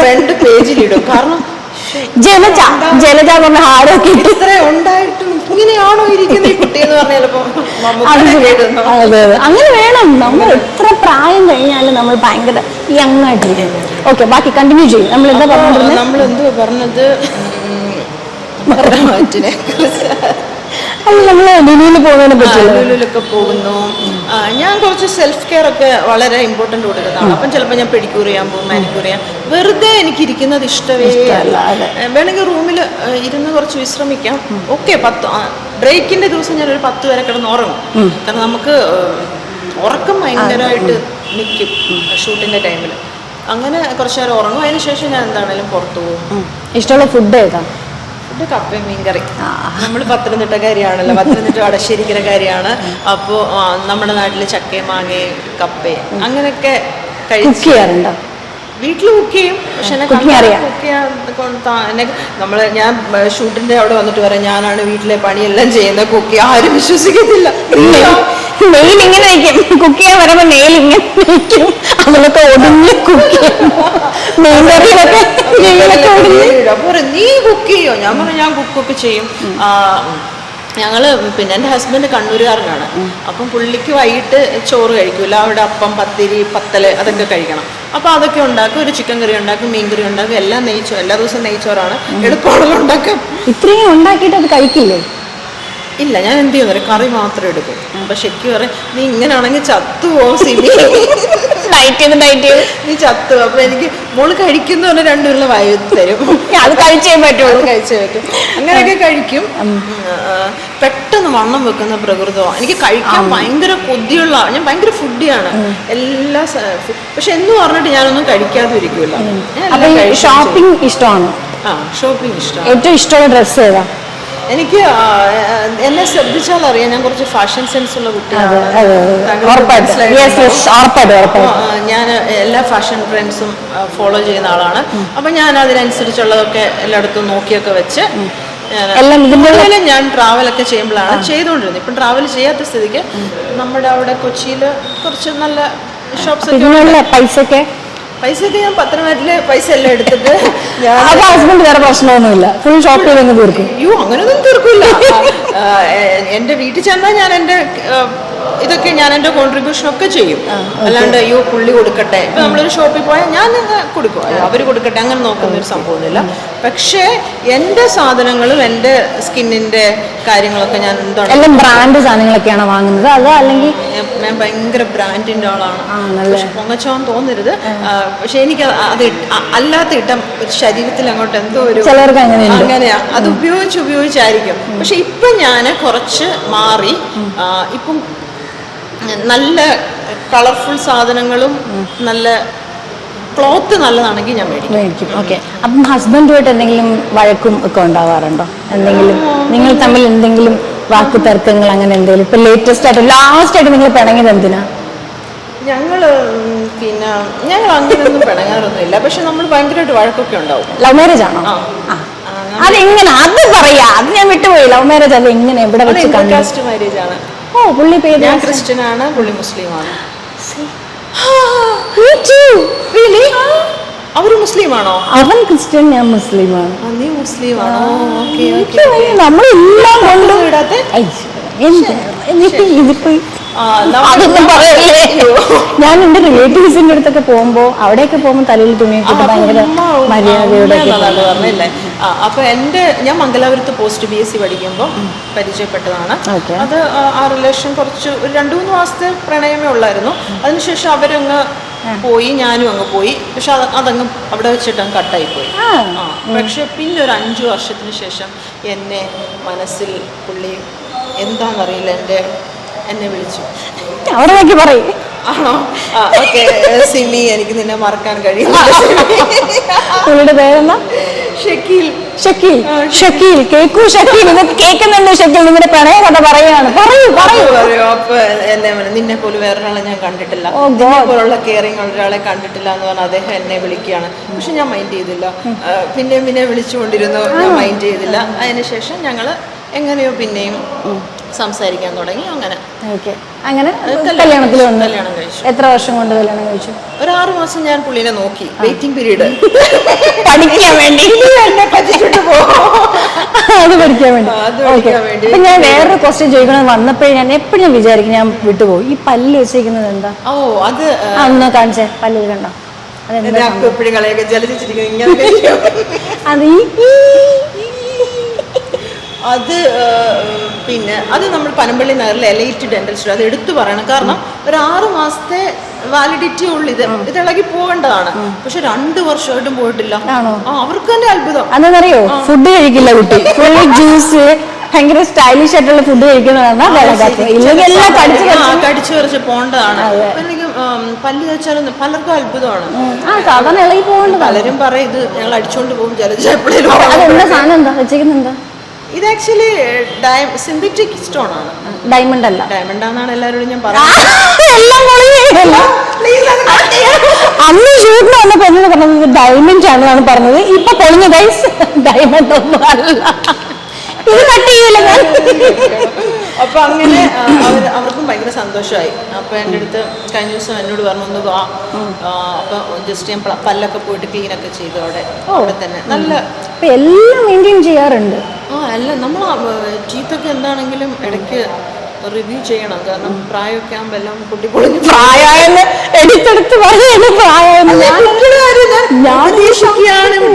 ഫ്രണ്ട് പേജിലിടും. കാരണം ജലജ പറഞ്ഞ ഹാരൊക്കെ ഇത്ര ഉണ്ടായിട്ടും ഇങ്ങനെയാണോ ഇരിക്കുന്ന ഈ കുട്ടി എന്ന് പറഞ്ഞാൽ അങ്ങനെ വേണം. നമ്മൾ എത്ര പ്രായം കഴിഞ്ഞാലും നമ്മൾ ഭയങ്കര യങ് ആയിട്ടിരിക്കും. ഓക്കെ, ബാക്കി കണ്ടിന്യൂ ചെയ്യും. നമ്മൾ എന്താ പറഞ്ഞത്? നമ്മൾ എന്തുവാ പറഞ്ഞത്? ലുലുലൊക്കെ പോകുന്നു. ഞാൻ കുറച്ച് സെൽഫ് കെയർ ഒക്കെ വളരെ ഇമ്പോർട്ടന്റ് കൊടുക്കുന്നതാണ്. അപ്പം ചിലപ്പോൾ ഞാൻ പെഡിക്യൂർ ചെയ്യാൻ പോകും, മാനിക്യൂർ ചെയ്യാൻ. വെറുതെ എനിക്ക് ഇരിക്കുന്നത് ഇഷ്ടമേ അല്ല. വേണമെങ്കിൽ റൂമിൽ ഇരുന്ന് കുറച്ച് വിശ്രമിക്കാം. ഓക്കെ, ബ്രേക്കിന്റെ ദിവസം ഞാൻ ഒരു 10 വരെ കിടന്ന് ഉറങ്ങും. കാരണം നമുക്ക് ഉറക്കം ഭയങ്കരമായിട്ട് നിൽക്കും ഷൂട്ടിന്റെ ടൈമിൽ. അങ്ങനെ കുറച്ച് നേരം ഉറങ്ങും. അതിനുശേഷം ഞാൻ എന്താണേലും പുറത്തു പോകും. ഇഷ്ടമുള്ള ഫുഡ് ഏതാ? കപ്പയും മീൻകറി. നമ്മൾ പത്തനംതിട്ടക്കാരിയാണല്ലോ, പത്തനംതിട്ട വടശ്ശേരിക്കരക്കാരിയാണ്. അപ്പോൾ നമ്മുടെ നാട്ടിൽ ചക്കയും മാങ്ങയും കപ്പയും അങ്ങനെയൊക്കെ കഴിക്കാറുണ്ടോ? വീട്ടിൽ കുക്ക് ചെയ്യും. പക്ഷെ ഞാൻ ഷൂട്ടിന്റെ അവിടെ വന്നിട്ട് പറയാം, ഞാനാണ് വീട്ടിലെ പണിയെല്ലാം ചെയ്യുന്ന. കുക്ക് ആരും വിശ്വസിക്കത്തില്ല. നെയിൽ ഇങ്ങനെ വയ്ക്കും, കുക്ക് ചെയ്യാൻ വരുമ്പോ നെയിൽ ഇങ്ങനെ വയ്ക്കും. അതിലൊക്കെ ഒടുങ്ങി കുക്ക് അപ്പൊ നീ കുക്ക് ചെയ്യോ? ഞാൻ പറഞ്ഞു ഞാൻ കുക്കൊക്കെ ചെയ്യും. ഞങ്ങള് പിന്നെ എൻ്റെ ഹസ്ബൻഡ് കണ്ണൂരുകാരനാണ്. അപ്പം പുള്ളിക്ക് വൈകിട്ട് ചോറ് കഴിക്കൂല. അവിടെ അപ്പം, പത്തിരി, പത്തല് അതൊക്കെ കഴിക്കണം. അപ്പൊ അതൊക്കെ ഉണ്ടാക്കും. ഒരു ചിക്കൻ കറി ഉണ്ടാക്കും, മീൻ കറി ഉണ്ടാക്കും. എല്ലാം നെയ്ച്ചോറ്, എല്ലാ ദിവസവും നെയ്ച്ചോറാണ്. എളുപ്പമുള്ളത് ഉണ്ടാക്കും. ഇത്രയും ഉണ്ടാക്കിയിട്ട് അത് കഴിക്കില്ലേ? ഇല്ല, ഞാൻ എന്ത് ചെയ്യുന്ന കറി മാത്രം എടുക്കും. അപ്പൊ ശരിക്കും പറയും, നീ ഇങ്ങനെയാണെങ്കിൽ ചത്തുപോകും സിമി, നീ ചത്തു. അപ്പൊ എനിക്ക് മോള് കഴിക്കുന്ന പറഞ്ഞാൽ 2 ഉരുള വായു തരും. അത് കഴിച്ചേ പറ്റുള്ളൂ. കഴിച്ചേ പറ്റും. അങ്ങനെയൊക്കെ കഴിക്കും. പെട്ടെന്ന് വണ്ണം വെക്കുന്ന പ്രകൃതമാണ്. എനിക്ക് കഴിക്കാൻ ഭയങ്കര കൊതിയുള്ള, ഞാൻ ഭയങ്കര ഫുഡിയാണ്. എല്ലാ പക്ഷെ എന്ന് പറഞ്ഞിട്ട് ഞാനൊന്നും കഴിക്കാതെ ഇരിക്കൂല. ഷോപ്പിംഗ് ഇഷ്ടമാണോ? ഷോപ്പിംഗ് ഇഷ്ടമാണ്. ഏറ്റവും ഇഷ്ടമുള്ള ഡ്രസ്സ് ഏതാ? എനിക്ക് എന്നെ ശ്രദ്ധിച്ചാൽ അറിയാം, ഞാൻ കുറച്ച് ഫാഷൻ സെൻസ് ഉള്ള കുട്ടിയാണ്. ഞാൻ എല്ലാ ഫാഷൻ ട്രെൻഡ്സും ഫോളോ ചെയ്യുന്ന ആളാണ്. അപ്പം ഞാൻ അതിനനുസരിച്ചുള്ളതൊക്കെ എല്ലായിടത്തും നോക്കിയൊക്കെ വെച്ച് ഞാൻ ട്രാവലൊക്കെ ചെയ്യുമ്പോഴാണ് ചെയ്തുകൊണ്ടിരുന്നത്. ഇപ്പം ട്രാവൽ ചെയ്യാത്ത സ്ഥിതിക്ക് നമ്മുടെ അവിടെ കൊച്ചിയിൽ കുറച്ച് നല്ല ഷോപ്സ് ഒക്കെ പൈസയൊക്കെ ഞാൻ പത്തനംതിട്ടയിലെ പൈസ എല്ലാം എടുത്തിട്ട് ഹസ്ബൻഡ് വേറെ പ്രശ്നമൊന്നുമില്ല, ഫുൾ ഷോപ്പ് ചെയ്ത് തീർക്കും. അയ്യോ, അങ്ങനെയൊന്നും തീർക്കില്ല. എൻ്റെ വീട്ടിൽ ചെന്നാൽ ഞാൻ എൻ്റെ ഇതൊക്കെ ഞാൻ എൻ്റെ കോൺട്രിബ്യൂഷൻ ഒക്കെ ചെയ്യും. അല്ലാണ്ട് അയ്യോ പുള്ളി കൊടുക്കട്ടെ, ഇപ്പൊ നമ്മളൊരു ഷോപ്പിൽ പോയാൽ ഞാൻ കൊടുക്കും, അവർ കൊടുക്കട്ടെ, അങ്ങനെ നോക്കുന്ന ഒരു സംഭവമൊന്നുമില്ല. പക്ഷേ എൻ്റെ സാധനങ്ങളും എൻ്റെ സ്കിന്നിന്റെ കാര്യങ്ങളൊക്കെ ഞാൻ എന്താണ് എല്ലാം ബ്രാൻഡ് സാധനങ്ങളൊക്കെയാണ് വാങ്ങുന്നത്. അതോ അല്ലെങ്കിൽ ഞാൻ ഭയങ്കര ബ്രാൻഡിന്റെ ആളാണ്. പക്ഷെ പൊങ്ങച്ചോന്ന് തോന്നരുത്. പക്ഷെ എനിക്ക് അത് അല്ലാത്ത ഇട്ടം ശരീരത്തിൽ അങ്ങോട്ട് എന്തോ ഒരു അങ്ങനെയാ, അത് ഉപയോഗിച്ചായിരിക്കും. പക്ഷെ ഇപ്പം ഞാൻ കുറച്ച് മാറി. ഇപ്പം നല്ല കളർഫുൾ സാധനങ്ങളും നല്ല ക്ലോത്ത് നല്ലതാണെങ്കിൽ ഞാൻ മേടിക്കും. ഓക്കെ, അപ്പം ഹസ്ബൻഡുമായിട്ട് എന്തെങ്കിലും വഴക്കും ഒക്കെ ഉണ്ടാവാറുണ്ടോ? എന്തെങ്കിലും നിങ്ങൾ തമ്മിൽ എന്തെങ്കിലും വാക്കു തർക്കങ്ങൾ അങ്ങനെ എന്തെങ്കിലും? ഇപ്പൊ ലാസ്റ്റ് ആയിട്ട് നിങ്ങൾ പിണങ്ങിയത് എന്തിനാ? ഞങ്ങള് അങ്ങനെയൊന്നും പിണങ്ങാറൊന്നുമില്ല. പക്ഷെ നമ്മൾ ഭയങ്കരമായിട്ട് വഴക്കൊക്കെ ഉണ്ടാവും. ലവ് മാരേജ് ആണോ? അതെങ്ങനെ? അത് പറയാ, അത് ഞാൻ വിട്ടുപോയി. ലവ് മാരേജ് അത് എങ്ങനെ, എവിടെ വെച്ച്? കാസ്റ്റ് മാരേജ് ആണ്. ഓ, പുള്ളി പേര്? ഞാൻ ക്രിസ്ത്യനാണ്, പുള്ളി മുസ്ലിമാണ്. അവര് മുസ്ലിമാണോ? അവൻ ക്രിസ്ത്യൻ, ഞാൻ മുസ്ലിമാണ്. നീ മുസ്ലിമാണോ? നമ്മളെല്ലാം കൊണ്ടും വിടാത്തെ ഇതിപ്പോ അതൊന്നും പറയല്ലേ. ഞാൻ എന്റെ റിലേറ്റീവ്സിന്റെ അടുത്തൊക്കെ പോകുമ്പോ അവിടെയൊക്കെ പോകുമ്പോ തലയിൽ തുണിയൊക്കെ ഭയങ്കര മര്യാദയോടെ പറഞ്ഞില്ലേ. അപ്പൊ ഞാൻ മംഗലാപുരത്ത് പോസ്റ്റ് BSc പഠിക്കുമ്പോൾ പരിചയപ്പെട്ടതാണ്. അത് ആ റിലേഷൻ കുറച്ച് ഒരു 2-3 മാസത്തെ പ്രണയമേ ഉള്ളായിരുന്നു. അതിനുശേഷം അവരങ്ങ് പോയി, ഞാനും അങ്ങ് പോയി. പക്ഷെ അതങ്ങ് അവിടെ വെച്ചിട്ട് അങ്ങ് കട്ടായി പോയി. പക്ഷെ പിന്നെ ഒരു 5 വർഷത്തിന് ശേഷം എന്നെ മനസ്സിൽ പുള്ളി എന്താണെന്നറിയില്ല എന്നെ വിളിച്ചു. അവിടെ നോക്കി പറയും. ആണോ? ഓക്കെ സിമി, എനിക്ക് നിന്നെ മറക്കാൻ കഴിയും. പുള്ളിയുടെ പേരെന്നാ? ഷക്കീൽ. ഷക്കീൽ. ഷക്കീൽ കേക്കൂ. ഷക്കീൽ ഇത് കേൾക്കുന്നുണ്ട്. ഷക്കീൽ നിങ്ങളുടെ പ്രണയ കഥ പറയാണ്. പറയൂ. അപ്പൊ എന്നെ നിന്നെ പോലും വേറൊരാളെ ഞാൻ കണ്ടിട്ടില്ല, നിന്നെ പോലുള്ള കെയറിങ് ഉള്ള ഒരാളെ കണ്ടിട്ടില്ല എന്ന് പറഞ്ഞാൽ അദ്ദേഹം എന്നെ വിളിക്കുകയാണ്. പക്ഷെ ഞാൻ മൈൻഡ് ചെയ്തില്ല. പിന്നെ വിളിച്ചുകൊണ്ടിരുന്നു, ഞാൻ മൈൻഡ് ചെയ്തില്ല. അതിനുശേഷം ഞങ്ങൾ എങ്ങനെയോ പിന്നെയും സംസാരിക്കാൻ തുടങ്ങി. അങ്ങനെ കല്യാണത്തിൽ വന്നു. കല്യാണം കഴിച്ചു. എത്ര വർഷം കൊണ്ട് കല്യാണം കഴിച്ചു? ഒരു 6 മാസം ഞാൻ പുള്ളിനെ നോക്കി. Waiting period. പഠിക്കാൻ വേണ്ടി. അത് പഠിക്കാൻ വേണ്ടി. അപ്പൊ ഞാൻ വേറൊരു ക്വസ്റ്റ്യൻ ചോദിക്കണമെന്ന് വന്നപ്പോഴേ ഞാൻ എപ്പോഴും വിചാരിക്കും ഞാൻ വിട്ടുപോകും. ഈ പല്ല് വെച്ചിരിക്കുന്നത് എന്താ? അത് ഒന്ന് കാണിച്ചേ. പല്ല് കണ്ടോ? എപ്പോഴും കളയൊക്കെ ജലജിച്ചിരിക്കുന്നു. അത് പിന്നെ അത് നമ്മൾ പനമ്പള്ളി നഗറിലെ എലൈറ്റ് ഡെന്റൽ സ്റ്റോർ. അത് എടുത്തു പറയണം. കാരണം ഒരു 6 മാസത്തെ വാലിഡിറ്റി ഉള്ളു. ഇത് ഇളകി പോകേണ്ടതാണ്. പക്ഷെ 2 വർഷമായിട്ടും പോയിട്ടില്ല. അവർക്ക് തന്നെ അത്ഭുതം. അതെന്നറിയോ? ഫുഡ് കഴിക്കില്ല കുട്ടി. ഫുൾ ജ്യൂസ്, ഭയങ്കര സ്റ്റൈലിഷ് ആയിട്ടുള്ള ഫുഡ് കഴിക്കുന്നതാണ്. കടിച്ചു പറിച്ച് പോകേണ്ടതാണ്. എനിക്ക് പല്ല് കഴിച്ചാലും പലർക്കും അത്ഭുതമാണ്. സാധാരണ ഇളകി പോകേണ്ടത്. പലരും പറയും ഇത് ഞങ്ങൾ അടിച്ചോണ്ട് പോകും ജലജ എപ്പോഴും. സാധനം എന്താ വെച്ചിരിക്കുന്നെന്താ? ഇത് ആക്ച്വലി സിന്തറ്റിക് സ്റ്റോൺ ആണ്, ഡയമണ്ട് അല്ല. ഡയമണ്ട് ആണെന്നാണ് എല്ലാവരോടും ഞാൻ പറയുന്നത്. അന്ന് ഷൂട്ടിന് വന്ന പെണ്ണിന് പറഞ്ഞത് ഡയമണ്ട് ആണെന്നാണ് പറഞ്ഞത്. ഇപ്പൊ പൊളിഞ്ഞ ഗൈസ്, ഡയമണ്ട് ഒന്നും അല്ല. ഇത് കട്ട് ചെയ്യില്ല. അപ്പൊ അങ്ങനെ അവർക്കും ഭയങ്കര സന്തോഷമായി. അപ്പൊ എൻ്റെ അടുത്ത് കഴിഞ്ഞ ദിവസം എന്നോട് പറഞ്ഞു ഒന്ന് വാ. അപ്പൊ ജസ്റ്റ് ഞാൻ പല്ലൊക്കെ പോയിട്ട് ക്ലീനൊക്കെ ചെയ്തു അവിടെ തന്നെ. നല്ല എല്ലാം മെയിൻറ്റെയിൻ ചെയ്യാറുണ്ട്. അല്ല നമ്മൾ ടീത്തൊക്കെ എന്താണെങ്കിലും ഇടയ്ക്ക് റിവ്യൂ ചെയ്യണം. കാരണം പ്രായമൊക്കെ ആകുമ്പോൾ എല്ലാം കുട്ടി പൊളിഞ്ഞു. പ്രായമായെന്ന് എടുത്തെടുത്ത് പറയുന്നത് പ്രായമെന്ന്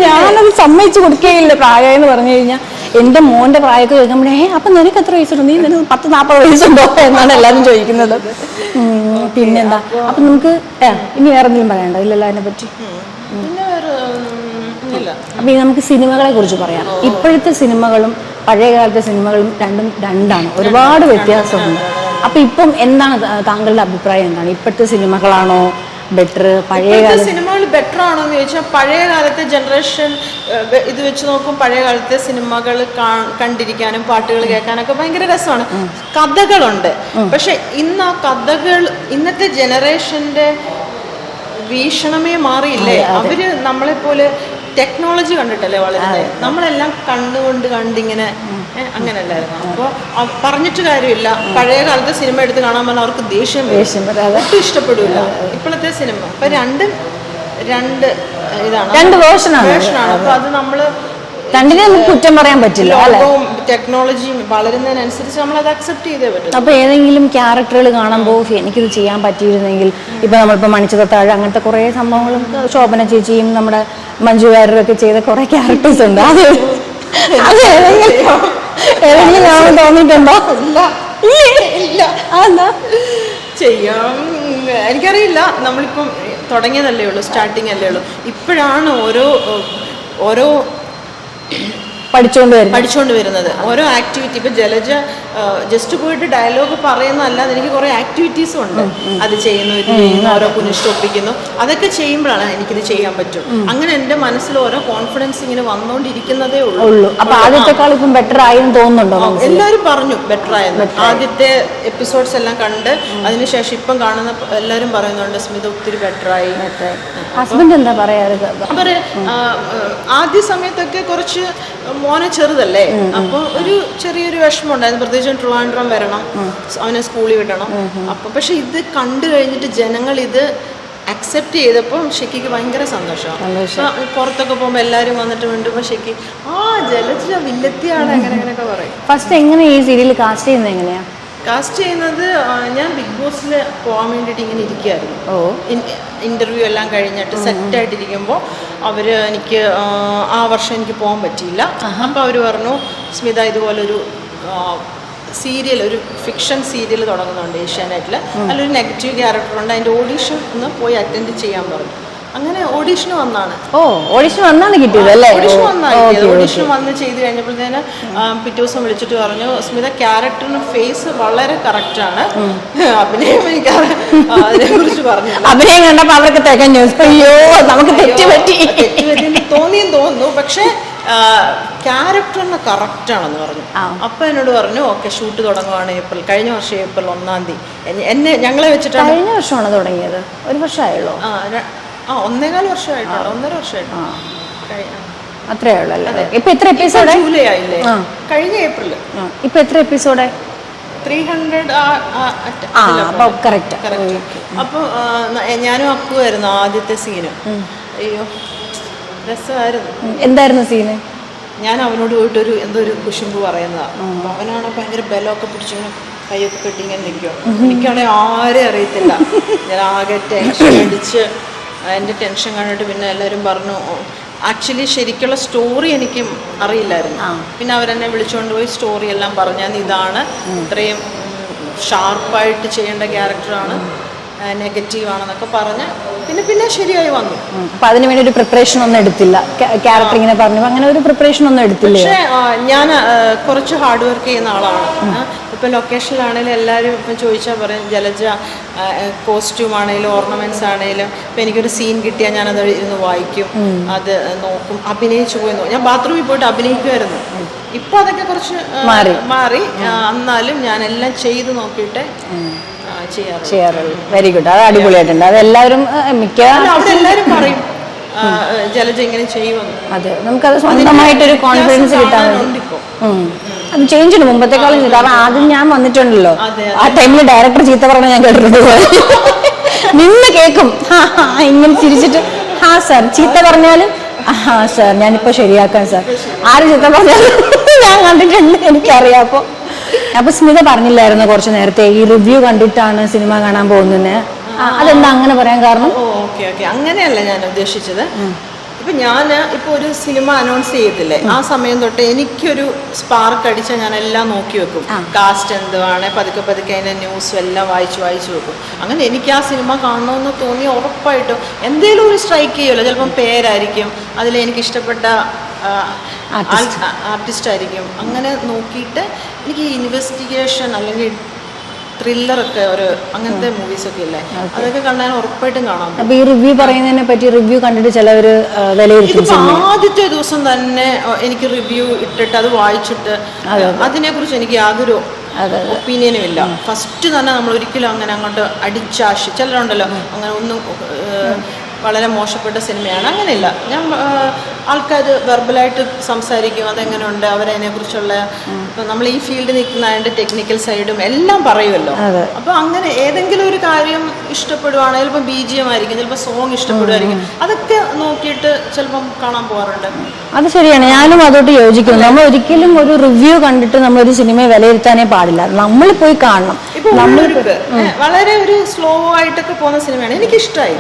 ഞാനത് സമ്മതിച്ചു കൊടുക്കുകയില്ല. പ്രായമെന്ന് പറഞ്ഞു കഴിഞ്ഞാൽ എന്റെ മോന്റെ പ്രായമൊക്കെ ചോദിക്കുമ്പോഴേ അപ്പൊ നിനക്ക് എത്ര വയസ്സുണ്ട്? നീ നിനക്ക് 10-40 വയസ്സുണ്ടോ എന്നാണ് എല്ലാവരും ചോദിക്കുന്നത്. പിന്നെന്താ? അപ്പൊ നമുക്ക് ഇനി വേറെ എന്തെങ്കിലും പറയണ്ടോ? ഇല്ലല്ലോ അതിനെ പറ്റി. അപ്പൊ നമുക്ക് സിനിമകളെ കുറിച്ച് പറയാം. ഇപ്പോഴത്തെ സിനിമകളും പഴയകാലത്തെ സിനിമകളും രണ്ടാണ്. ഒരുപാട് വ്യത്യാസമുണ്ട്. അപ്പൊ ഇപ്പം എന്താണ് താങ്കളുടെ അഭിപ്രായം? എന്താണ് ഇപ്പോഴത്തെ സിനിമകളാണോ ബെറ്റർ, പഴയകാല സിനിമകൾ ബെറ്റർ ആണോ എന്ന് ചോദിച്ചാൽ പഴയ കാലത്തെ ജനറേഷൻ ഇത് വെച്ച് നോക്കും. പഴയ കാലത്തെ സിനിമകൾ കണ്ടിരിക്കാനും പാട്ടുകൾ കേൾക്കാനൊക്കെ ഭയങ്കര രസമാണ്. കഥകളുണ്ട്. പക്ഷെ ഇന്ന് ആ കഥകൾ ഇന്നത്തെ ജനറേഷന്റെ വീക്ഷണമേ മാറിയില്ലേ. അവര് നമ്മളെപ്പോലെ ടെക്നോളജി കണ്ടിട്ടല്ലേ വളരുന്നത്. നമ്മളെല്ലാം കണ്ടിങ്ങനെ അങ്ങനെയല്ലായിരുന്നു. അപ്പോൾ പറഞ്ഞിട്ട് കാര്യമില്ല. പഴയ കാലത്തെ സിനിമ എടുത്ത് കാണാൻ പറഞ്ഞാൽ അവർക്ക് ദേഷ്യം ഒട്ടും ഇഷ്ടപ്പെടില്ല. ഇപ്പോഴത്തെ സിനിമ ഇപ്പൊ രണ്ട് വേർഷനാണ്. അപ്പൊ അത് നമ്മള് രണ്ടിനെ നമുക്ക് കുറ്റം പറയാൻ പറ്റില്ല. ലോകവും ടെക്നോളജിയും വളരുന്നതിനനുസരിച്ച് നമ്മൾ അത് അക്സെപ്റ്റ് ചെയ്തേ പറ്റും. അപ്പൊ ഏതെങ്കിലും ക്യാരക്ടറുകൾ കാണുമ്പോൾ എനിക്കിത് ചെയ്യാൻ പറ്റിയിരുന്നെങ്കിൽ, ഇപ്പൊ നമ്മളിപ്പോ മണിച്ചിത്രത്താഴ് അങ്ങനത്തെ കുറെ സംഭവങ്ങളും ശോഭന ചേച്ചിയും നമ്മുടെ മഞ്ജു വാര്യരൊക്കെ ചെയ്ത കുറെ ക്യാരക്ടേഴ്സ് ഉണ്ട്. അത് ഏതെങ്കിലും ഞാൻ തോന്നിയിട്ടുണ്ടോ? ഇല്ല. ചെയ്യാം, എനിക്കറിയില്ല. നമ്മളിപ്പം തുടങ്ങിയതല്ലേ ഉള്ളൂ, സ്റ്റാർട്ടിങ് അല്ലേ ഉള്ളൂ. ഇപ്പോഴാണ് ഓരോ പഠിച്ചുകൊണ്ട് വരുന്നത് ഓരോ ആക്ടിവിറ്റി. ഇപ്പൊ ജലജ ജസ്റ്റ് പോയിട്ട് ഡയലോഗ് പറയുന്നതല്ലാതെ എനിക്ക് കുറെ ആക്ടിവിറ്റീസും ഉണ്ട്. അത് ചെയ്യുന്നു, ഇത് ചെയ്യുന്നു, ഓരോ കുനിഷ്ടൊപ്പിക്കുന്നു. അതൊക്കെ ചെയ്യുമ്പോഴാണ് എനിക്കിത് ചെയ്യാൻ പറ്റും. അങ്ങനെ എന്റെ മനസ്സിൽ ഓരോ കോൺഫിഡൻസ് ഇങ്ങനെ വന്നുകൊണ്ടിരിക്കുന്നതേ ഉള്ളൂ. അപ്പൊ ആദ്യത്തെക്കാൾ ഇപ്പം ബെറ്റർ ആയെന്ന് തോന്നുന്നുണ്ടോ? എല്ലാവരും പറഞ്ഞു ബെറ്റർ ആയെന്ന്. ആദ്യത്തെ എപ്പിസോഡ്സ് എല്ലാം കണ്ട് അതിനുശേഷം ഇപ്പം കാണുന്ന എല്ലാവരും പറയുന്നുണ്ട് സ്മിത ഒത്തിരി ബെറ്റർ ആയി. ഹസ്ബൻഡ് എന്താ പറയാറ്? ആദ്യ സമയത്തൊക്കെ കുറച്ച് മോനെ ചെറുതല്ലേ, അപ്പൊ ഒരു ചെറിയൊരു വിഷമം ഉണ്ടായിരുന്നു. പ്രത്യേകിച്ചും ട്രിവാൻഡ്രം വരണം, അവനെ സ്കൂളിൽ വിടണം. അപ്പൊ പക്ഷെ ഇത് കണ്ടു കഴിഞ്ഞിട്ട് ജനങ്ങൾ ഇത് അക്സെപ്റ്റ് ചെയ്തപ്പോൾ ഷെക്കിക്ക് ഭയങ്കര സന്തോഷമാണ്. പുറത്തൊക്കെ പോകുമ്പോൾ എല്ലാവരും വന്നിട്ട് വേണ്ടുമ്പോൾ ഷെക്കി ജലജ വില്ലത്തിയാണ് അങ്ങനെയൊക്കെ പറയും. ഫസ്റ്റ് എങ്ങനെ ഈ സീരിയൽ കാസ്റ്റ് ചെയ്യുന്നത്? എങ്ങനെയാ കാസ്റ്റ് ചെയ്യുന്നത്? ഞാൻ ബിഗ് ബോസിൽ പോകാൻ വേണ്ടിയിട്ട് ഇങ്ങനെ ഇരിക്കുകയായിരുന്നു. ഇന്റർവ്യൂ എല്ലാം കഴിഞ്ഞിട്ട് സെറ്റായിട്ടിരിക്കുമ്പോൾ അവര് എനിക്ക് ആ വർഷം എനിക്ക് പോകാൻ പറ്റിയില്ല. അപ്പോൾ അവർ പറഞ്ഞു സ്മിത ഇതുപോലൊരു സീരിയൽ, ഒരു ഫിക്ഷൻ സീരിയൽ തുടങ്ങുന്നുണ്ട് ഏഷ്യാനെറ്റിൽ. അതിലൊരു നെഗറ്റീവ് ക്യാരക്ടറുണ്ട്. അതിൻ്റെ ഓഡീഷൻ ഒന്ന് പോയി അറ്റൻഡ് ചെയ്യാൻ പറഞ്ഞു. അങ്ങനെ ഓഡീഷന് വന്നാണ്. ഓഡീഷൻ വന്നാണ് കിട്ടിയത് അല്ലേ? ഓഡീഷൻ വന്ന് ചെയ്ത് കഴിഞ്ഞപ്പോഴത്തേന് പിറ്റേ ദിവസം വിളിച്ചിട്ട് പറഞ്ഞു, സ്മിത ക്യാരക്ടറിന് ഫേസ് വളരെ കറക്റ്റാണ്, അഭിനയം എനിക്ക് അതിനെ കുറിച്ച് പറഞ്ഞു. അഭിനയം കണ്ടപ്പോ അവർക്ക് തികഞ്ഞു, അയ്യോ നമുക്ക് തെറ്റുപറ്റിയെന്ന് തോന്നുന്നു, പക്ഷെ ക്യാരക്ടറിന് കറക്റ്റാണെന്ന് പറഞ്ഞു. അപ്പം എന്നോട് പറഞ്ഞു ഓക്കെ ഷൂട്ട് തുടങ്ങുവാണ് ഏപ്രിൽ, കഴിഞ്ഞ വർഷം ഏപ്രിൽ 1-ാം തീയതി. എന്നെ ഞങ്ങളെ വെച്ചിട്ടാണ്. കഴിഞ്ഞ വർഷമാണ് തുടങ്ങിയത്, ഒരു വർഷമായുള്ളൂ. 1.25 വർഷമായിട്ടുള്ളൂ, 1.5 വർഷമായിട്ടുള്ളൂ. അത്രേ ഉള്ളൂ അല്ലേ? ഇപ്പൊ എത്ര എപ്പിസോഡ്? ജൂലൈ ആയില്ലേ? കഴിഞ്ഞ ഏപ്രിൽ. ഇപ്പൊ എത്ര എപ്പിസോഡ്? 300. കറക്റ്റ്. അപ്പൊ ഞാനും അക്കുവായിരുന്നു ആദ്യത്തെ സീന്. അയ്യോ രസമായിരുന്നു. എന്തായിരുന്നു സീന്? ഞാൻ അവനോട് പോയിട്ടൊരു എന്തോ ഒരു കുശുമ്പ് പറയുന്നതാണ്. അപ്പൊ അവനാണ് ഭയങ്കര ബലമൊക്കെ പിടിച്ചിങ്ങനെ കൈയൊക്കെ കെട്ടി ഇങ്ങനെ നിൽക്കും. എനിക്കാണെങ്കിൽ ആരെയും അറിയത്തില്ല. ഞാൻ ആകെ ടെൻഷൻ അടിച്ച്, എൻ്റെ ടെൻഷൻ കണ്ടിട്ട് പിന്നെ എല്ലാവരും പറഞ്ഞു, ആക്ച്വലി ശരിക്കുള്ള സ്റ്റോറി എനിക്കും അറിയില്ലായിരുന്നു. പിന്നെ അവരെന്നെ വിളിച്ചുകൊണ്ട് പോയി സ്റ്റോറി എല്ലാം പറഞ്ഞു. ഇതാണ് ഇത്രയും ഷാർപ്പായിട്ട് ചെയ്യേണ്ട ക്യാരക്ടറാണ്, നെഗറ്റീവാണെന്നൊക്കെ പറഞ്ഞ് പിന്നെ ശരിയായി വന്നു. അപ്പൊ അതിനു വേണ്ടി ഒരു പ്രിപ്പറേഷൻ ഒന്നും എടുത്തില്ല? ക്യാരക്ടർ ഇങ്ങനെ പറഞ്ഞു അങ്ങനെ ഒരു പ്രിപ്പറേഷൻ ഒന്നും എടുത്തില്ല? പക്ഷേ ഞാൻ കുറച്ച് ഹാർഡ് വർക്ക് ചെയ്യുന്ന ആളാണ്. ഇപ്പം ലൊക്കേഷനിലാണെങ്കിലും എല്ലാവരും ഇപ്പം ചോദിച്ചാൽ പറയും ജലജ കോസ്റ്റ്യൂം ആണെങ്കിലും ഓർണമെന്റ്സ് ആണെങ്കിലും ഇപ്പം എനിക്കൊരു സീൻ കിട്ടിയാൽ ഞാനത് ഇരുന്ന് വായിക്കും, അത് നോക്കും, അഭിനയിച്ചു പോയി നോക്കും. ഞാൻ ബാത്റൂമിൽ പോയിട്ട് അഭിനയിക്കുമായിരുന്നു. ഇപ്പം അതൊക്കെ കുറച്ച് മാറി. എന്നാലും ഞാൻ എല്ലാം ചെയ്ത് നോക്കിയിട്ട് ചെയ്യാറുള്ളൂ. വെരി ഗുഡ്, അത് അടിപൊളിയായിട്ടുണ്ട്. അത് എല്ലാവരും എല്ലാവരും പറയും ജലജ ഇങ്ങനെ ചെയ്യുമെന്ന്. അതെ, നമുക്കത് സ്വന്തമായിട്ടൊരു കോൺഫിഡൻസ് കിട്ടാൻ അത് ചേഞ്ച് ഉണ്ട് മുമ്പത്തെക്കാളും. കാരണം ആദ്യം ഞാൻ വന്നിട്ടുണ്ടല്ലോ, ആ ടൈമിൽ ഡയറക്ടർ ചീത്ത പറഞ്ഞ ഞാൻ കേട്ടിട്ടുണ്ട്. നിന്ന് കേൾക്കും, ഇങ്ങനെ ചിരിച്ചിട്ട് സാർ ചീത്ത പറഞ്ഞാലും സാർ ഞാനിപ്പോ ശരിയാക്കാം സാർ, ആര് ചീത്ത പറഞ്ഞാലും ഞാൻ കണ്ടിട്ടുണ്ട്, എനിക്കറിയാം. അപ്പൊ സ്മിത പറഞ്ഞില്ലായിരുന്നു കുറച്ച് നേരത്തെ ഈ റിവ്യൂ കണ്ടിട്ടാണ് സിനിമ കാണാൻ പോകുന്നത്. അതെന്താ അങ്ങനെ പറയാൻ കാരണം? ഓക്കെ അങ്ങനെയല്ല ഞാൻ ഉദ്ദേശിച്ചത്. ഇപ്പൊ ഞാൻ ഇപ്പൊ ഒരു സിനിമ അനൗൺസ് ചെയ്തില്ലേ, ആ സമയം തൊട്ട് എനിക്കൊരു സ്പാർക്ക് അടിച്ചാൽ ഞാൻ എല്ലാം നോക്കി വെക്കും. കാസ്റ്റ് എന്തുവാണ്, പതുക്കെ അതിന്റെ ന്യൂസും എല്ലാം വായിച്ചു വെക്കും. അങ്ങനെ എനിക്ക് ആ സിനിമ കാണണമെന്ന് തോന്നി ഉറപ്പായിട്ടും എന്തേലും ഒരു സ്ട്രൈക്ക് ചെയ്യുമല്ലോ. ചിലപ്പം പേരായിരിക്കും, അതിലെനിക്ക് ഇഷ്ടപ്പെട്ട ആർട്ടിസ്റ്റ് ആയിരിക്കും. അങ്ങനെ നോക്കിയിട്ട് എനിക്ക് ഇൻവെസ്റ്റിഗേഷൻ അല്ലെങ്കിൽ ത്രില്ലറൊക്കെ ഒരു അങ്ങനത്തെ മൂവീസൊക്കെ ഇല്ലേ, അതൊക്കെ കണ്ടാൽ ഉറപ്പായിട്ടും കാണാം. അപ്പൊ ഈ റിവ്യൂ പറയുന്നതിനെ പറ്റി റിവ്യൂ കണ്ടിട്ട് ചിലവര് വിലയിരുത്തും. ആദ്യത്തെ ദിവസം തന്നെ എനിക്ക് റിവ്യൂ ഇട്ടിട്ട് അത് വായിച്ചിട്ട് അതിനെക്കുറിച്ച് എനിക്ക് യാതൊരു ഒപ്പീനിയനും ഇല്ല. ഫസ്റ്റ് തന്നെ നമ്മൾ ഒരിക്കലും അങ്ങനെ അങ്ങോട്ട് അടിച്ചാശി ചിലരുണ്ടല്ലോ അങ്ങനെ ഒന്നും വളരെ മോശപ്പെട്ട സിനിമയാണ്, അങ്ങനെയില്ല. ഞാൻ ആൾക്കാർ വെർബലായിട്ട് സംസാരിക്കും, അതെങ്ങനെയുണ്ട് അവരതിനെക്കുറിച്ചുള്ള, ഇപ്പം നമ്മൾ ഈ ഫീൽഡിൽ നിൽക്കുന്ന അതിൻ്റെ ടെക്നിക്കൽ സൈഡും എല്ലാം പറയുമല്ലോ. അപ്പോൾ അങ്ങനെ ഏതെങ്കിലും ഒരു കാര്യം ഇഷ്ടപ്പെടുവാണെങ്കിൽ ചിലപ്പോൾ BGM ആയിരിക്കും, ചിലപ്പോൾ സോങ് ഇഷ്ടപ്പെടുമായിരിക്കും, അതൊക്കെ നോക്കിയിട്ട് ചിലപ്പം കാണാൻ പോകാറുണ്ട്. അത് ശരിയാണ്, ഞാനും അതോട്ട് യോജിക്കുന്നു. നമ്മൾ ഒരിക്കലും ഒരു റിവ്യൂ കണ്ടിട്ട് നമ്മളൊരു സിനിമയെ വിലയിരുത്താനേ പാടില്ല, നമ്മൾ പോയി കാണണം. വളരെ ഒരു സ്ലോ ആയിട്ടൊക്കെ പോകുന്ന സിനിമയാണ്, എനിക്കിഷ്ടമായി.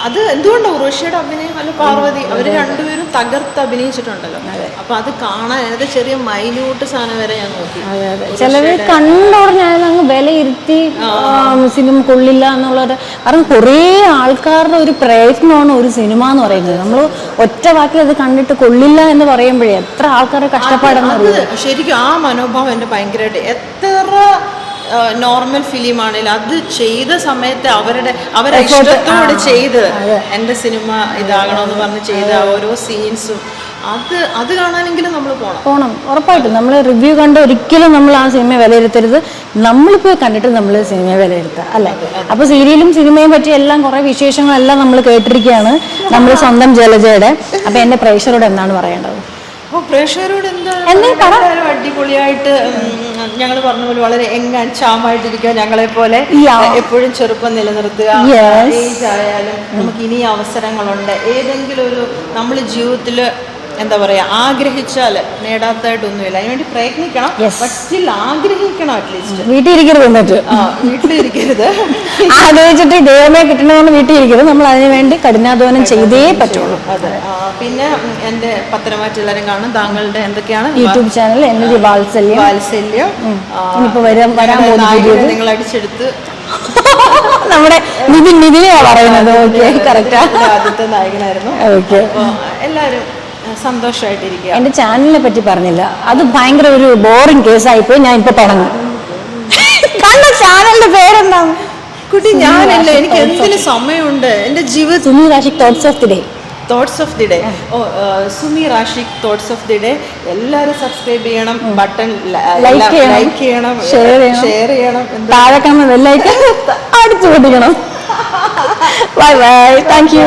അത് എന്തുകൊണ്ടാണ് ഉർവശിയുടെ അഭിനയം അല്ല പാർവതി, അവര് രണ്ടുപേരും തകർത്ത് അഭിനയിച്ചിട്ടുണ്ടല്ലോ. അപ്പൊ അത് കാണാൻ അതിന്റെ ചെറിയ മൈന്യൂട്ട് സാധനം വരെ ഞാൻ നോക്കി. ചിലര് കണ്ടോടഞ്ഞാൽ അങ്ങ് വിലയിരുത്തി സിനിമ കൊള്ളില്ല എന്നുള്ളത്. കാരണം കുറേ ആൾക്കാരുടെ ഒരു പ്രയത്നമാണ് ഒരു സിനിമ എന്ന് പറയുന്നത്. നമ്മൾ ഒറ്റ വാക്കിൽ അത് കണ്ടിട്ട് കൊള്ളില്ല എന്ന് പറയുമ്പോഴേ എത്ര ആൾക്കാരുടെ കഷ്ടപ്പാടെന്ന്. ശരിക്കും ആ മനോഭാവം എന്റെ ഭയങ്കരമായിട്ട്, എത്ര നോർമൽ ഫിലിം ആണെങ്കിലും അത് ചെയ്ത സമയത്ത് അവരെ ഇഷ്ടത്തോടെ ചെയ്ത് എൻ്റെ സിനിമ ഇതാകണമെന്ന് പറഞ്ഞ് ചെയ്ത ഓരോ സീൻസും അത് കാണാനെങ്കിലും നമ്മൾ പോകണം. ഉറപ്പായിട്ടും നമ്മൾ റിവ്യൂ കണ്ട് ഒരിക്കലും നമ്മൾ ആ സിനിമയെ വിലയിരുത്തരുത്, നമ്മളിപ്പോൾ കണ്ടിട്ട് നമ്മൾ സിനിമയെ വിലയിരുത്തുക അല്ലേ. അപ്പോൾ സീരിയലും സിനിമയും പറ്റി എല്ലാം കുറേ വിശേഷങ്ങളെല്ലാം നമ്മൾ കേട്ടിരിക്കുകയാണ് നമ്മൾ സ്വന്തം ജലജയുടെ. അപ്പോൾ എൻ്റെ പ്രേക്ഷകരോട് എന്താണ് പറയേണ്ടത്? പ്രേക്ഷകരോട് അടിപൊളിയായിട്ട് ഞങ്ങൾ പറഞ്ഞ പോലെ വളരെ ചാമായിട്ടിരിക്കുക, ഞങ്ങളെ പോലെ എപ്പോഴും ചെറുപ്പം നിലനിർത്തുക. ഏജ് ആയാലും നമുക്ക് ഇനി അവസരങ്ങളുണ്ട്. ഏതെങ്കിലും ഒരു നമ്മൾ ജീവിതത്തിൽ എന്താ പറയാ, ആഗ്രഹിച്ചാൽ നേടാത്തതായിട്ടൊന്നുമില്ല. അതിനുവേണ്ടി പ്രയത്നിക്കണം, ബട്ട് സ്റ്റിൽ ആഗ്രഹിക്കണം. അറ്റ്ലീസ്റ്റ് വീട്ടിൽ ഇരിക്കരുത്, എന്നിട്ട് വീട്ടിലിരിക്കരുത്. ആഗ്രഹിച്ചിട്ട് ദൈവമേ കിട്ടണമെന്ന് വീട്ടിൽ ഇരിക്കരുത്. നമ്മൾ അതിനു വേണ്ടി കഠിനാധ്വാനം ചെയ്തേ പറ്റുള്ളൂ. അതെ. പിന്നെ എൻ്റെ പത്തരമാറ്റ് എല്ലാവരും കാണും. താങ്കളുടെ എന്തൊക്കെയാണ് യൂട്യൂബ് ചാനൽ എന്നത് വാത്സല്യം. ഇനിയിപ്പോ വരാൻ പോകുന്ന നിങ്ങൾ അടിച്ചെടുത്ത് നമ്മുടെ നിതിനെയാ പറയുന്നത്. Okay, correct. ആദ്യത്തെ നായകനായിരുന്നു. ഓക്കെ, എല്ലാവരും സന്തോഷമായിട്ടിരിക്കുക. എന്റെ ചാനലിനെ പറ്റി പറഞ്ഞില്ല. അത് ഭയങ്കര ഒരു ബോറിംഗ് കേസായിപ്പോയി. ഞാൻ ഇപ്പൊ തുടങ്ങും. കണ്ട ചാനലിന്റെ പേരെന്താണ്? കുട്ടി, ഞാനല്ല, എനിക്ക് എന്തിന് സമയമുണ്ട്. എന്റെ ജീവിതം Sumi Rashik thoughts of the day. Thoughts of the day. Sumi Rashik thoughts of the day. എല്ലാവരും സബ്സ്ക്രൈബ് ചെയ്യണം, ബട്ടൺ ലൈക്ക് ചെയ്യണം, ഷെയർ ചെയ്യണം, താഴെ കാണുന്ന ബെല്ലൈക്കൺ അടിച്ചു പൊട്ടിക്കണം. Bye bye, thank U.